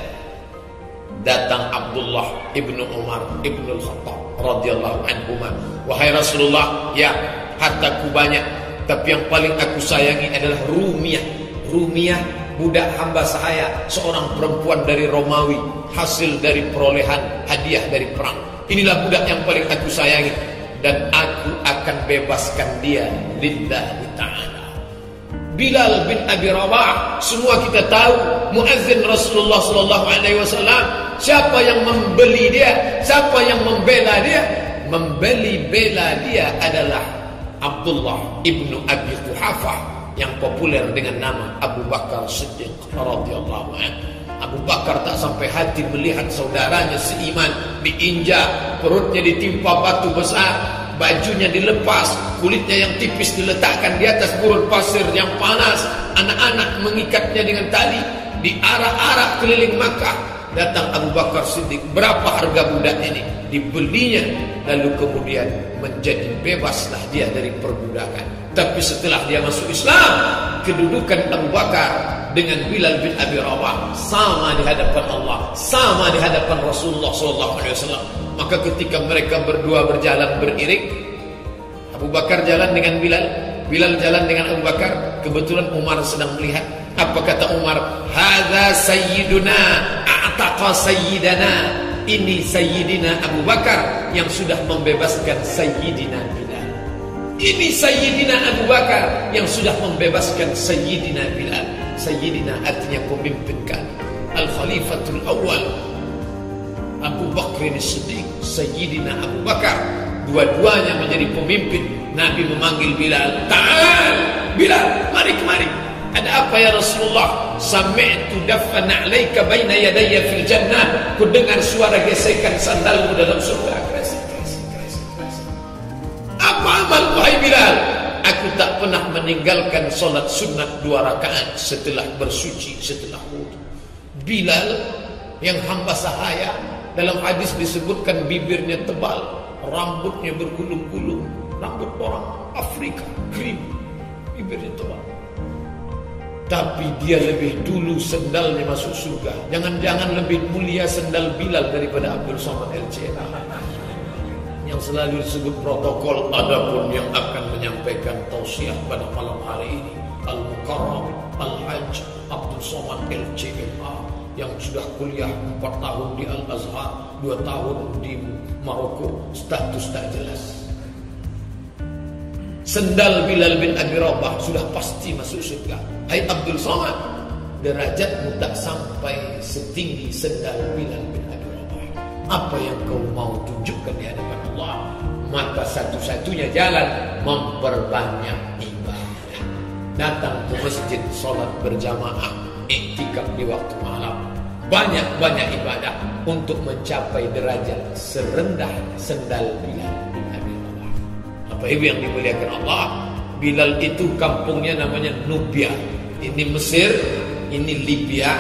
Speaker 1: Datang Abdullah ibnu Umar ibnu Al-Khattab radhiyallahu anhuma, wahai Rasulullah, ya hartaku banyak, tapi yang paling aku sayangi adalah Rumiyah. Rumiyah budak hamba sahaya, seorang perempuan dari Romawi, hasil dari perolehan hadiah dari perang. Inilah budak yang paling aku sayangi, dan aku akan bebaskan dia lillahi ta'ala. Bilal bin Abi Rabah, semua kita tahu, muazzin Rasulullah sallallahu alaihi wasallam. Siapa yang membeli dia? Siapa yang membela dia? Bela dia adalah Abdullah ibnu Abi Quhafah, yang populer dengan nama Abu Bakar Siddiq radhiyallahu anhu. Abu Bakar tak sampai hati melihat saudaranya seiman diinjak, perutnya ditimpa batu besar, bajunya dilepas, kulitnya yang tipis diletakkan di atas gurun pasir yang panas, anak-anak mengikatnya dengan tali, diarak-arak keliling Makkah. Datang Abu Bakar Siddiq, berapa harga budak ini? Dibelinya, lalu kemudian menjadi bebaslah dia dari perbudakan. Tapi setelah dia masuk Islam, kedudukan Abu Bakar dengan Bilal bin Abi Rabah sama di hadapan Allah, sama di hadapan Rasulullah SAW. Maka ketika mereka berdua berjalan beriring, Abu Bakar jalan dengan Bilal, Bilal jalan dengan Abu Bakar. Kebetulan Umar sedang melihat. Apa kata Umar? Hadza sayyiduna a'taqa sayyidana. Ini sayyidina Abu Bakar yang sudah membebaskan sayyidina Bilal. Ini sayyidina Abu Bakar yang sudah membebaskan sayyidina Bilal. Sayyidina artinya pemimpin kan. Al-Khalifatul Awwal Abu Bakr As-Siddiq, sayyidina Abu Bakar, dua-duanya menjadi pemimpin. Nabi memanggil Bilal, "Ta'al, Bilal, mari kemari." Ada apa ya Rasulullah? Sami'tu daffan 'alaika baina yadayya fil jannah. Ku dengar suara gesekan sandalmu dalam surga. Kresek. Apa amal wahai Bilal? Aku tak pernah meninggalkan solat sunat 2 rakaat setelah bersuci, setelah wudu. Bilal yang hamba sahaya, dalam hadis disebutkan bibirnya tebal, rambutnya bergulung-gulung, rambut orang Afrika, krim, bibirnya tebal. Tapi dia lebih dulu sendalnya masuk surga. Jangan-jangan lebih mulia sendal Bilal daripada Abdul Somad LC yang selalu disebut protokol. Adapun yang akan menyampaikan tausiah pada malam hari ini, Al-Mukarram Al-Hajj Abdul Somad LCMA, yang sudah kuliah 4 tahun di Al-Azhar, 2 tahun di Maroko, status tak jelas. Sendal Bilal bin Abi Rabah sudah pasti masuk surga. Hai Abdul Somad, derajatmu tak sampai setinggi sendal Bilal bin Abi Rabah. Apa yang kau mau tunjukkan di hadapan Allah? Maka satu-satunya jalan memperbanyak ibadah. Datang ke masjid, sholat berjamaah, iktikaf di waktu malam, banyak-banyak ibadah untuk mencapai derajat serendah sendal Bilal bin Abi Rabah. Apa itu yang dimuliakan Allah? Bilal itu kampungnya namanya Nubia. Ini Mesir, ini Libya,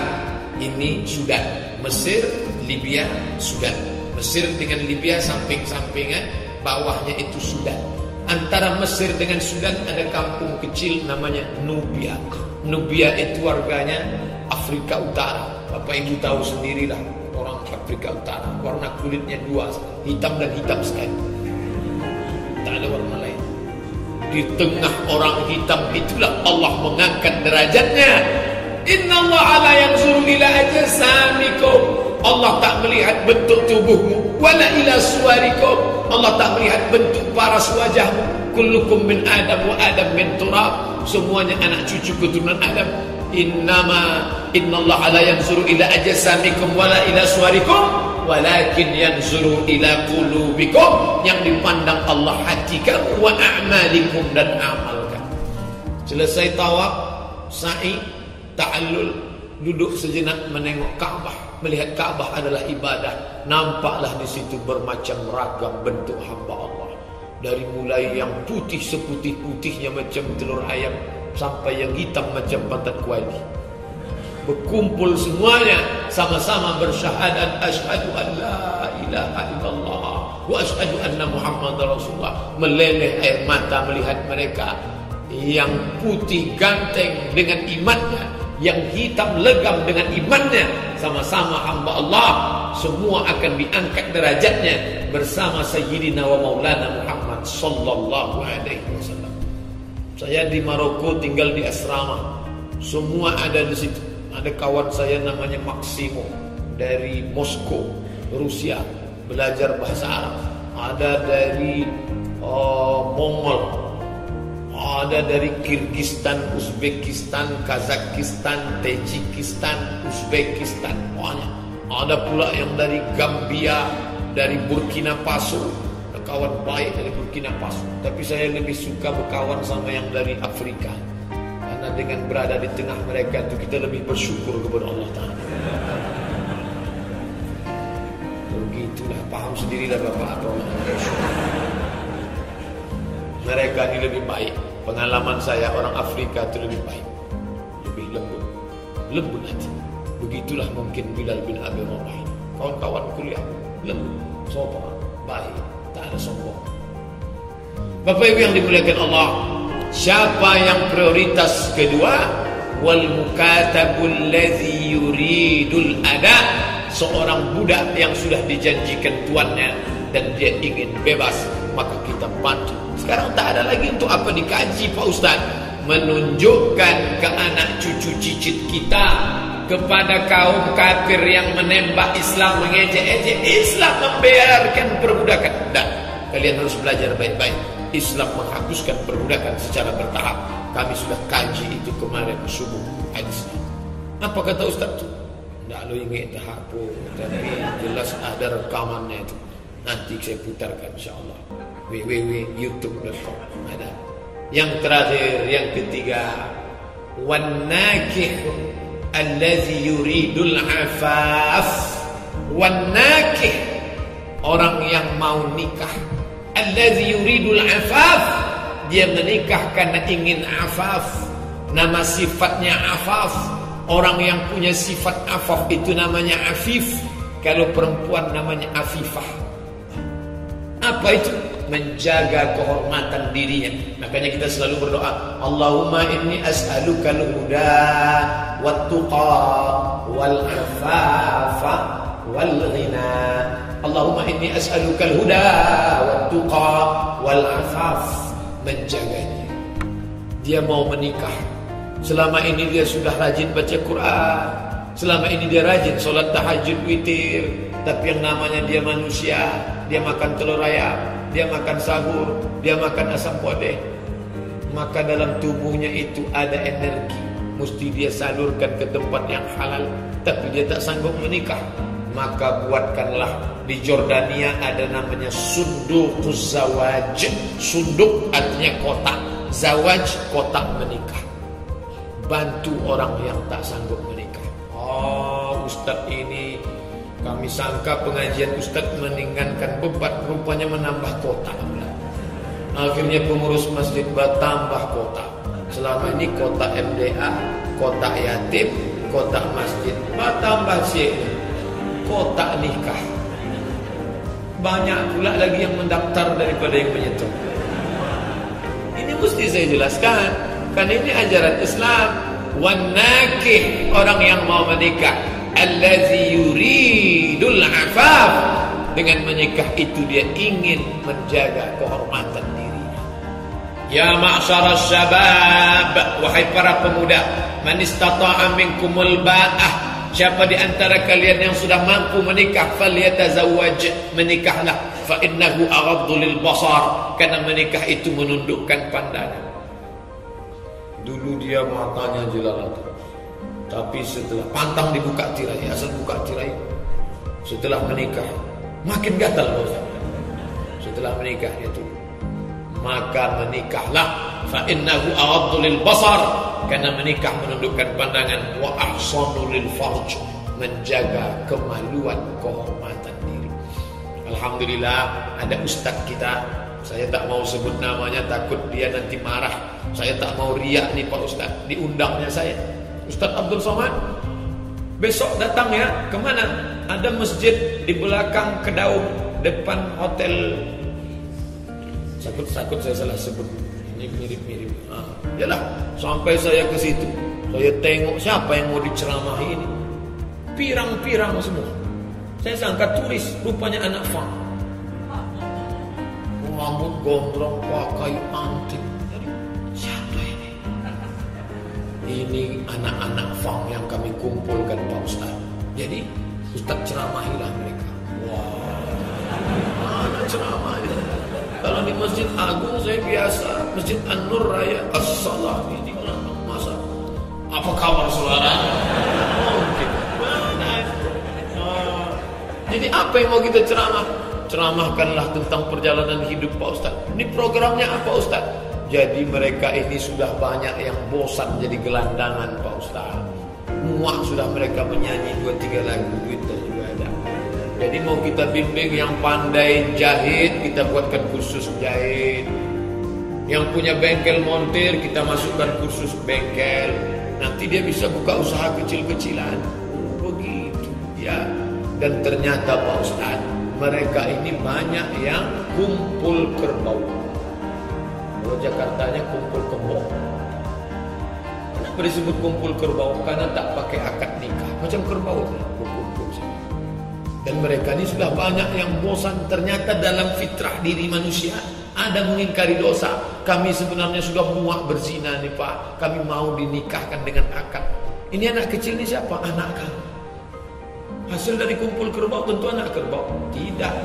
Speaker 1: ini Sudan. Mesir, Libya, Sudan. Mesir dengan Libya samping-sampingan, bawahnya itu Sudan. Antara Mesir dengan Sudan ada kampung kecil namanya Nubia. Nubia itu warganya Afrika Utara. Bapak Ibu tahu sendirilah, orang Afrika Utara warna kulitnya dua, hitam dan hitam sekali, tak ada warna lain. Di tengah orang hitam itulah Allah mengangkat derajatnya. Innallaha la yanzuru ila ajsamikum. Allah tak melihat bentuk tubuhmu, wala ila suwarikum. Allah tak melihat bentuk paras wajahmu. Kullukum min Adam wa Adam min turab. Semuanya anak cucu keturunan Adam. Innallaha la yanzuru ila ajsamikum wala ila suwarikum, walakin yanzuru ila qulubikum. Yang dipandang Allah hati kamu, wa a'malikum, dan amal kamu. Selesai tawaf, sa'i, ta'allul, duduk sejenak menengok Ka'bah. Melihat Ka'bah adalah ibadah. Nampaklah di situ bermacam ragam bentuk hamba Allah. Dari mulai yang putih seputih-putihnya macam telur ayam, sampai yang hitam macam pantat kuali. Berkumpul semuanya sama-sama bersyahadat, asyhadu an la ilaha illallah wa asyhadu anna Muhammadar Rasulullah. Meleleh air mata melihat mereka. Yang putih ganteng dengan imannya, yang hitam legam dengan imannya, sama-sama hamba Allah. Semua akan diangkat derajatnya bersama Sayyidina wa Maulana Muhammad sallallahu alaihi wasallam. Saya di Maroko tinggal di asrama. Semua ada di situ. Ada kawan saya namanya Maksimo dari Moskow, Rusia, belajar bahasa Arab. Ada dari Mongol, ada dari Kyrgyzstan, Uzbekistan, Kazakhstan, Tajikistan, Uzbekistan. Ada pula yang dari Gambia, dari Burkina Faso. Ada kawan baik dari Burkina Faso. Tapi saya lebih suka berkawan sama yang dari Afrika. Karena dengan berada di tengah mereka itu kita lebih bersyukur kepada Allah Ta'ala. Begitulah, paham sendirilah Bapak apa mereka ini lebih baik. Pengalaman saya, orang Afrika itu lebih baik, lebih lembut hati. Begitulah mungkin Bilal bin Abi Rabah. Kawan-kawan kuliah lembut, sopan, baik, tak ada sombong. Bapak Ibu yang dimuliakan Allah, siapa yang prioritas kedua? Wal mukatabul ladzi yuridul ada. Seorang budak yang sudah dijanjikan tuannya dan dia ingin bebas, maka kita bantu. Sekarang tak ada lagi untuk apa dikaji Pak Ustaz. Menunjukkan ke anak cucu cicit kita, kepada kaum kafir yang menembak Islam, mengejek-ejek Islam, membiarkan perbudakan. Dan kalian harus belajar baik-baik. Islam menghapuskan perbudakan secara bertahap. Kami sudah kaji itu kemarin subuh hadisnya. Apa kata Ustaz itu? Tidak lo ingat hapus, tapi jelas ada rekamannya itu. Nanti saya putarkan insyaAllah. www.youtube.com ada. Yang terakhir, yang ketiga, wan nakih allazi yuridul afaf. Wan nakih, orang yang mau nikah. Allazi yuridul afaf, dia menikah karena ingin afaf. Nama sifatnya afaf. Orang yang punya sifat afaf itu namanya afif. Kalau perempuan namanya afifah. Apa itu? Menjaga kehormatan dirinya. Makanya kita selalu berdoa, Allahumma inni as'aluka al-huda wat-tuqa wal-afafa wal-ghina. Allahumma inni as'aluka al-huda wat-tuqa wal-afaf. Menjaganya. Dia mau menikah. Selama ini dia sudah rajin baca Quran. Selama ini dia rajin solat tahajud witir. Tapi yang namanya dia manusia, dia makan telur ayam, dia makan sahur, dia makan asam podeh. Maka dalam tubuhnya itu ada energi. mesti dia salurkan ke tempat yang halal, tapi dia tak sanggup menikah, maka buatkanlah di Jordania ada namanya sundukuz zawaj. Sunduk artinya kotak, zawaj kotak menikah. Bantu orang yang tak sanggup menikah. Oh, Ustadz ini kami sangka pengajian Ustadz meninggalkan beban, rupanya menambah kotak. Akhirnya pengurus masjid bertambah kotak. Selama ini kotak MDA, kotak yatim, kotak masjid, bertambah kotak nikah. Banyak pula lagi yang mendaftar daripada yang menyetor. Ini mesti saya jelaskan, karena ini ajaran Islam. Wan nakih, orang yang mau menikah, allazi yuridul afaf, dengan menikah itu dia ingin menjaga kehormatan dirinya. Ya ma'syaras syabab, wahai para pemuda, man istata'a minkumul ba'ah, siapa di antara kalian yang sudah mampu menikah, falyatazawwaj, menikahlah, fa innahu aghaddu lil basar, karena menikah itu menundukkan pandangan. Dulu dia matanya jelalatan, tapi setelah pantang dibuka tirai, asal buka tirai, setelah menikah makin gatal bosnya. Setelah menikah itu, maka menikahlah, fa innahu aghaddu lil basar, karena menikah menundukkan pandangan, wa ahsanu lil farj, menjaga kemaluan kehormatan diri. Alhamdulillah ada ustaz kita, saya tak mau sebut namanya takut dia nanti marah. Saya tak mau riak nih Pak Ustaz, diundangnya saya Ustaz Abdul Somad. Besok datang ya, kemana? Ada masjid di belakang Kedaung, depan hotel. Sakut saya salah sebut. Ini mirip-mirip. Yalah, sampai saya ke situ, saya tengok siapa yang mau diceramahi ini. Pirang-pirang semua. Saya sangka turis, rupanya anak fang. Rambut gondrong, pakai anting. Siapa ini? Ini anak-anak fang yang kami kumpulkan Pak Ustaz. Jadi Ustaz ceramahilah mereka. Wah, mana ceramahnya? Kalau di Masjid Agung saya biasa, Masjid An-Nur Raya As-Salah ini orang masa. Apa kabar saudara? Jadi apa yang mau kita ceramah? Ceramahkanlah tentang perjalanan hidup Pak Ustaz. Ini programnya apa Ustaz? Jadi mereka ini sudah banyak yang bosan jadi gelandangan Pak Ustaz. Muak sudah mereka menyanyi 2-3 lagu, duitnya juga ada. Jadi mau kita bimbing yang pandai jahit, kita buatkan kursus jahit. Yang punya bengkel montir, kita masukkan kursus bengkel. Nanti dia bisa buka usaha kecil-kecilan. Begitu ya. Dan ternyata Pak Ustaz, mereka ini banyak yang kumpul kerbau. Kalau Jakartanya kumpul kembok. Kenapa disebut kumpul kerbau? Karena tak pakai akad nikah. Macam kerbau kumpul. Dan mereka ini sudah banyak yang bosan. Ternyata dalam fitrah diri manusia ada mengingkari dosa. Kami sebenarnya sudah muak berzina nih Pak. Kami mau dinikahkan dengan akad. Ini anak kecil ini siapa? Anak kamu. Hasil dari kumpul kerbau tentu anak kerbau. Tidak.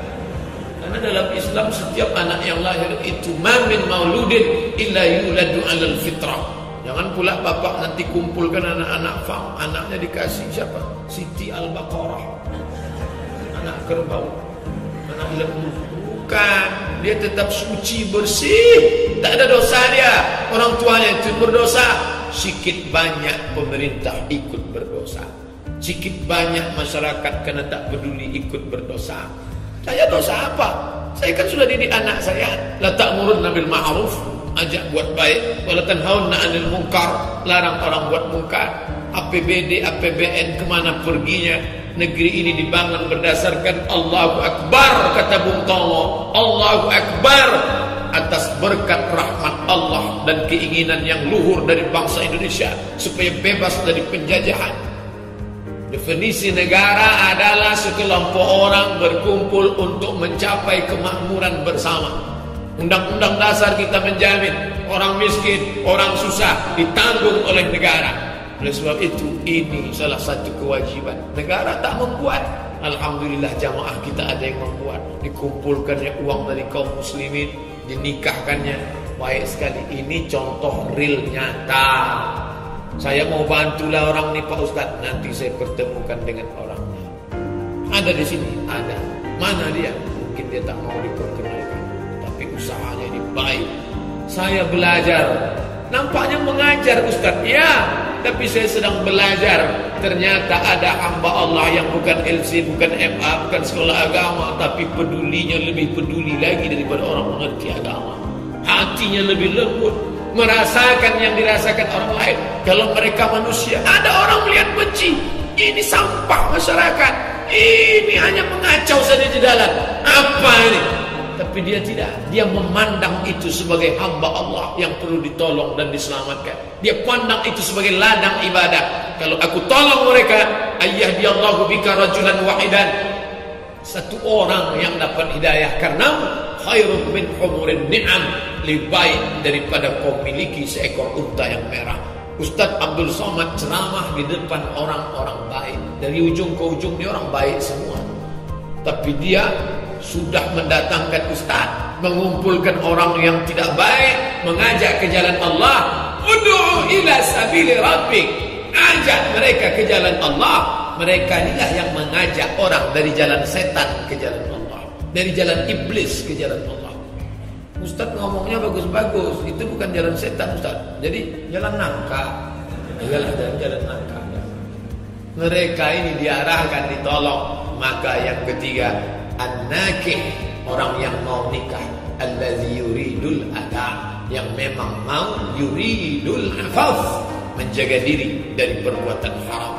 Speaker 1: Karena dalam Islam setiap anak yang lahir itu mamin mauludin illa yuladu alal fitrah. Jangan pula bapak nanti kumpulkan anak-anak fam, anaknya dikasih siapa? Siti Al-Baqarah. Anak kerbau. Anak lembu. Bukan. Dia tetap suci, bersih. Tak ada dosa dia. Orang tuanya itu berdosa. Sikit banyak pemerintah ikut berdosa. Sikit banyak masyarakat karena tak peduli ikut berdosa. Saya dosa apa? Saya kan sudah didik anak saya. La ta'murunna bil ma'ruf, ajak buat baik. Wa la tanhauna 'anil munkar, larang orang buat munkar. APBD, APBN kemana perginya? Negeri ini dibangun berdasarkan Allahu Akbar, kata Bung Tomo. Allahu Akbar atas berkat rahmat Allah dan keinginan yang luhur dari bangsa Indonesia supaya bebas dari penjajahan. Definisi negara adalah sekelompok orang berkumpul untuk mencapai kemakmuran bersama. Undang-undang dasar kita menjamin orang miskin, orang susah ditanggung oleh negara. Oleh sebab itu ini salah satu kewajiban. Negara tak membuat. Alhamdulillah jamaah kita ada yang membuat. Dikumpulkannya uang dari kaum muslimin, dinikahkannya. Baik sekali. Ini contoh real nyata. Saya mau bantulah orang nih Pak Ustadz, nanti saya pertemukan dengan orangnya. Ada di sini, ada. Mana dia? Mungkin dia tak mau diperkenalkan, tapi usahanya ini baik. Saya belajar. Nampaknya mengajar Ustadz, ya, tapi saya sedang belajar. Ternyata ada hamba Allah yang bukan LC, bukan MA, bukan sekolah agama, tapi pedulinya lebih peduli lagi daripada orang mengerti agama. Hatinya lebih lembut, merasakan yang dirasakan orang lain. Kalau mereka manusia, ada orang melihat benci, ini sampah masyarakat, ini hanya mengacau saja di jalan. Apa ini? Tapi dia tidak. Dia memandang itu sebagai hamba Allah yang perlu ditolong dan diselamatkan. Dia pandang itu sebagai ladang ibadah. Kalau aku tolong mereka, ayyahdiyallahu bika rajulan wahidan, satu orang yang dapat hidayah karena khairun min humurin ni'am, lebih baik daripada kau miliki seekor unta yang merah. Ustadz Abdul Somad ceramah di depan orang-orang baik. Dari ujung ke ujung dia orang baik semua. Tapi dia sudah mendatangkan ustaz, mengumpulkan orang yang tidak baik, mengajak ke jalan Allah. Ud'u ila sabili rabbik, ajak mereka ke jalan Allah. Mereka inilah yang mengajak orang dari jalan setan ke jalan Allah, dari jalan iblis ke jalan Allah. Ustaz ngomongnya bagus-bagus, itu bukan jalan setan Ustaz. Jadi jalan nangka. Iyalah jalan nangka. Mereka ini diarahkan, ditolong. Maka yang ketiga, an-nakih, orang yang mau nikah, allazi yuridul ada, yang memang mau yuridul afaf, menjaga diri dari perbuatan haram.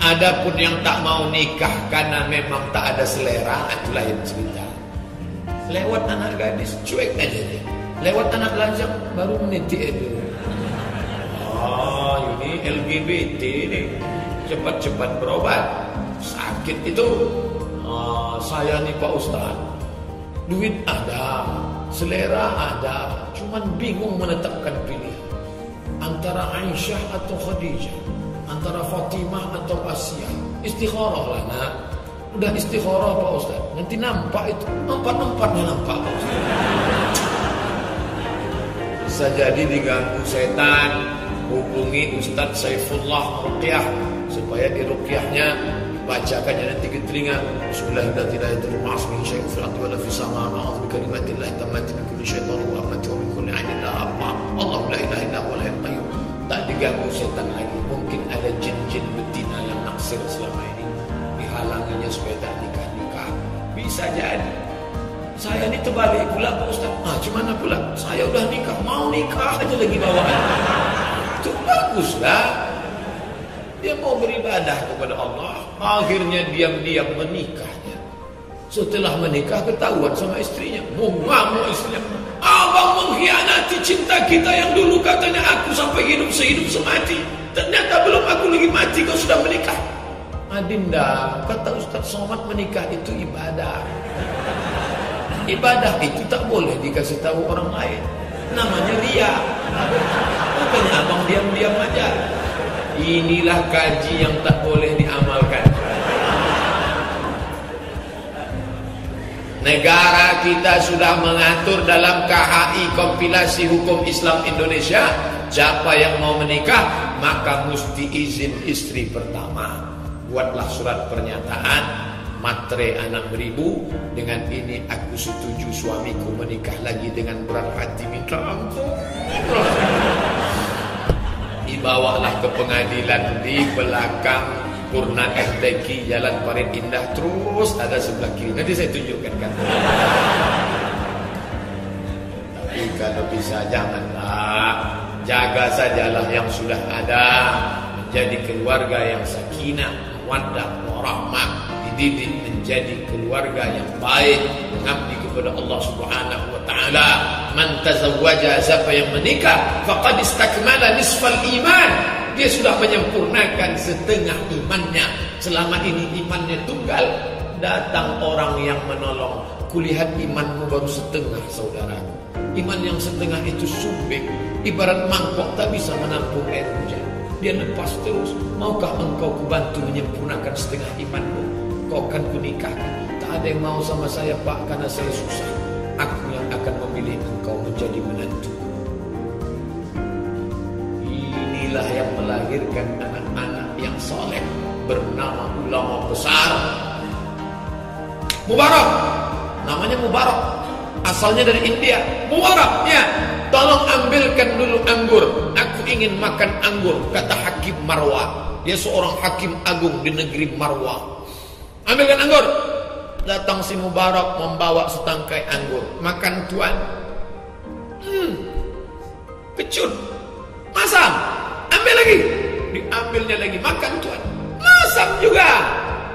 Speaker 1: Adapun yang tak mau nikah karena memang tak ada selera, itu lain cerita. Lewat anak gadis cuek aja dia, lewat anak lajang baru menitik itu. Oh, ini LGBT ini, cepat-cepat berobat. Sakit itu. Saya nih Pak Ustaz, duit ada, selera ada, cuman bingung menetapkan pilihan antara Aisyah atau Khadijah, antara Fatimah atau Asia. Istikharah lah nak. Udah istikharah Pak Ustaz, nanti nampak itu empat-empatnya nampak Pak Ustaz. Bisa jadi diganggu setan. Hubungi Ustaz Saifullah Ruqyah supaya di ruqyahnya bacakannya nanti ke telinga. Bismillahirrahmanirrahim. Ma'asmi syai'un fil ardi wa la fis sama'. A'udzu bikalimatillahi tammati min kulli syaitanir wa amati wa min kulli 'ainin la'amma. Allahu la ilaha illa huwal hayyul qayyum. Tak diganggu setan lagi. Mungkin ada jin-jin betina yang naksir selama ini, dihalanginya supaya tak nikah-nikah. Bisa jadi. Saya ini terbalik pula Pak Ustaz. Gimana pula? Saya udah nikah, mau nikah aja lagi bawaan. Itu baguslah. Dia mau beribadah kepada Allah, akhirnya diam-diam menikahnya. Setelah menikah ketahuan sama istrinya, mengamuk istrinya. Abang mengkhianati cinta kita yang dulu katanya aku sampai hidup sehidup semati. Ternyata belum aku lagi mati kau sudah menikah. Adinda, kata Ustaz Somad, menikah itu ibadah. Ibadah itu tak boleh dikasih tahu orang lain. Namanya riya. Makanya abang diam-diam aja. Inilah kaji yang tak boleh diamalkan. Negara kita sudah mengatur dalam KHI, kompilasi hukum Islam Indonesia, siapa yang mau menikah maka mesti izin istri pertama. Buatlah surat pernyataan, matre anak beribu, dengan ini aku setuju suamiku menikah lagi dengan berat hati minta ampun. Dibawalah ke pengadilan di belakang Purna FTQ Jalan Parit Indah, terus ada sebelah kiri. Nanti saya tunjukkan kan. Tapi kalau bisa janganlah, jaga sajalah yang sudah ada, menjadi keluarga yang sakinah, mawaddah, warahmah, dididik menjadi keluarga yang baik, mengabdi kepada Allah Subhanahu wa taala. Man tazawwaja, siapa yang menikah, faqad istakmala nisfal iman. Dia sudah menyempurnakan setengah imannya. Selama ini imannya tunggal, datang orang yang menolong, kulihat imanmu baru setengah saudaraku. Iman yang setengah itu subik, ibarat mangkok tak bisa menampung air hujan. Dia lepas terus. Maukah engkau kubantu menyempurnakan setengah imanmu? Kau akan kunikahkan. Tak ada yang mau sama saya Pak, karena saya susah. Aku yang akan memilih engkau menjadi menantu. Inilah yang melahirkan anak-anak yang soleh bernama ulama besar Mubarak. Namanya Mubarak, asalnya dari India. Mubarak, ya, tolong ambilkan dulu anggur, aku ingin makan anggur, kata Hakim Marwah. Dia seorang hakim agung di negeri Marwah. Ambilkan anggur. Datang si Mubarak membawa setangkai anggur. Makan tuan. Kecut. Masam. Ambil lagi. Diambilnya lagi. Makan tuan. Masam juga.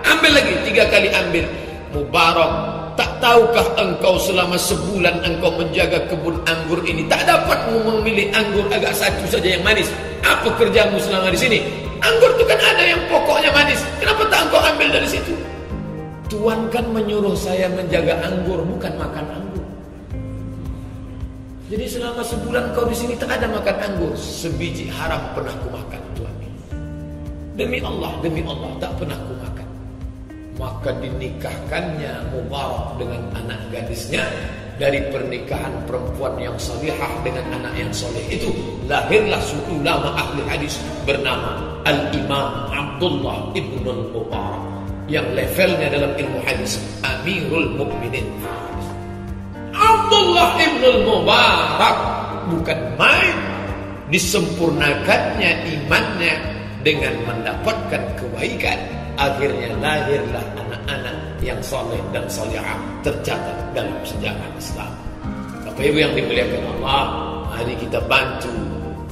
Speaker 1: Ambil lagi. 3 kali ambil. Mubarak, tak tahukah engkau selama sebulan engkau menjaga kebun anggur ini, tak dapat memilih anggur agak satu saja yang manis? Apa kerjamu selama di sini? Anggur itu kan ada yang pokoknya manis. Kenapa tak engkau ambil dari situ? Tuan kan menyuruh saya menjaga anggur, bukan makan anggur. Jadi selama sebulan kau di sini tak ada makan anggur. Sebiji haram pernah ku makan tuan. Demi Allah tak pernah ku makan. Maka dinikahkannya Mubarak dengan anak gadisnya. Dari pernikahan perempuan yang salihah dengan anak yang soleh itu lahirlah ulama ahli hadis bernama Al-Imam Abdullah ibn Mubarak, yang levelnya dalam ilmu hadis Amirul Mukminin. Abdullah ibn Mubarak bukan main. Disempurnakannya imannya dengan mendapatkan kebaikan. Akhirnya lahirlah anak-anak yang soleh dan solehah tercatat dalam sejarah Islam. Bapak Ibu yang dimuliakan Allah, mari kita bantu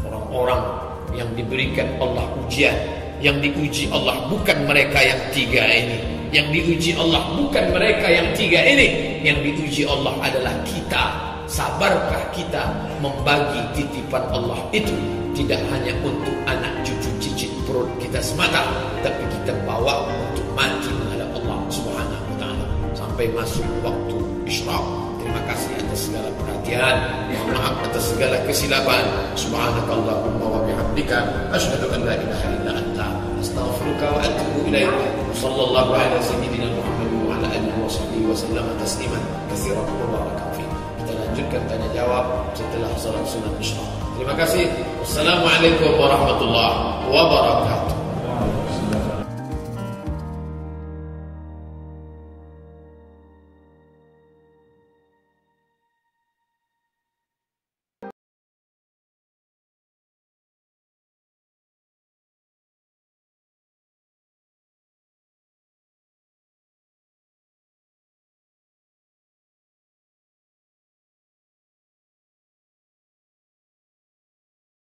Speaker 1: orang-orang yang diberikan Allah ujian. Yang diuji Allah bukan mereka yang 3 ini. Yang diuji Allah bukan mereka yang 3 ini. Yang diuji Allah adalah kita. Sabarkah kita membagi titipan Allah itu? Tidak hanya untuk anak cucu cicit perut kita semata, tapi kita bawa untuk mati menghadap Allah Subhanahu wa ta'ala sampai masuk waktu isyraq. Terima kasih atas segala perhatian. Mohon maaf atas segala kesilapan. Subhanakallahumma wa bihamdika asyhadu an la ilaha illa anta astaghfiruka wa atubu ilaik. Sallallahu ala sayyidina Muhammad wa ala alihi wa sahbihi wa sallam tasliman katsiran mubarakan fi. Kita lanjutkan tanya jawab setelah salat sunat isyraq. Terima kasih. Wassalamualaikum warahmatullahi wabarakatuh.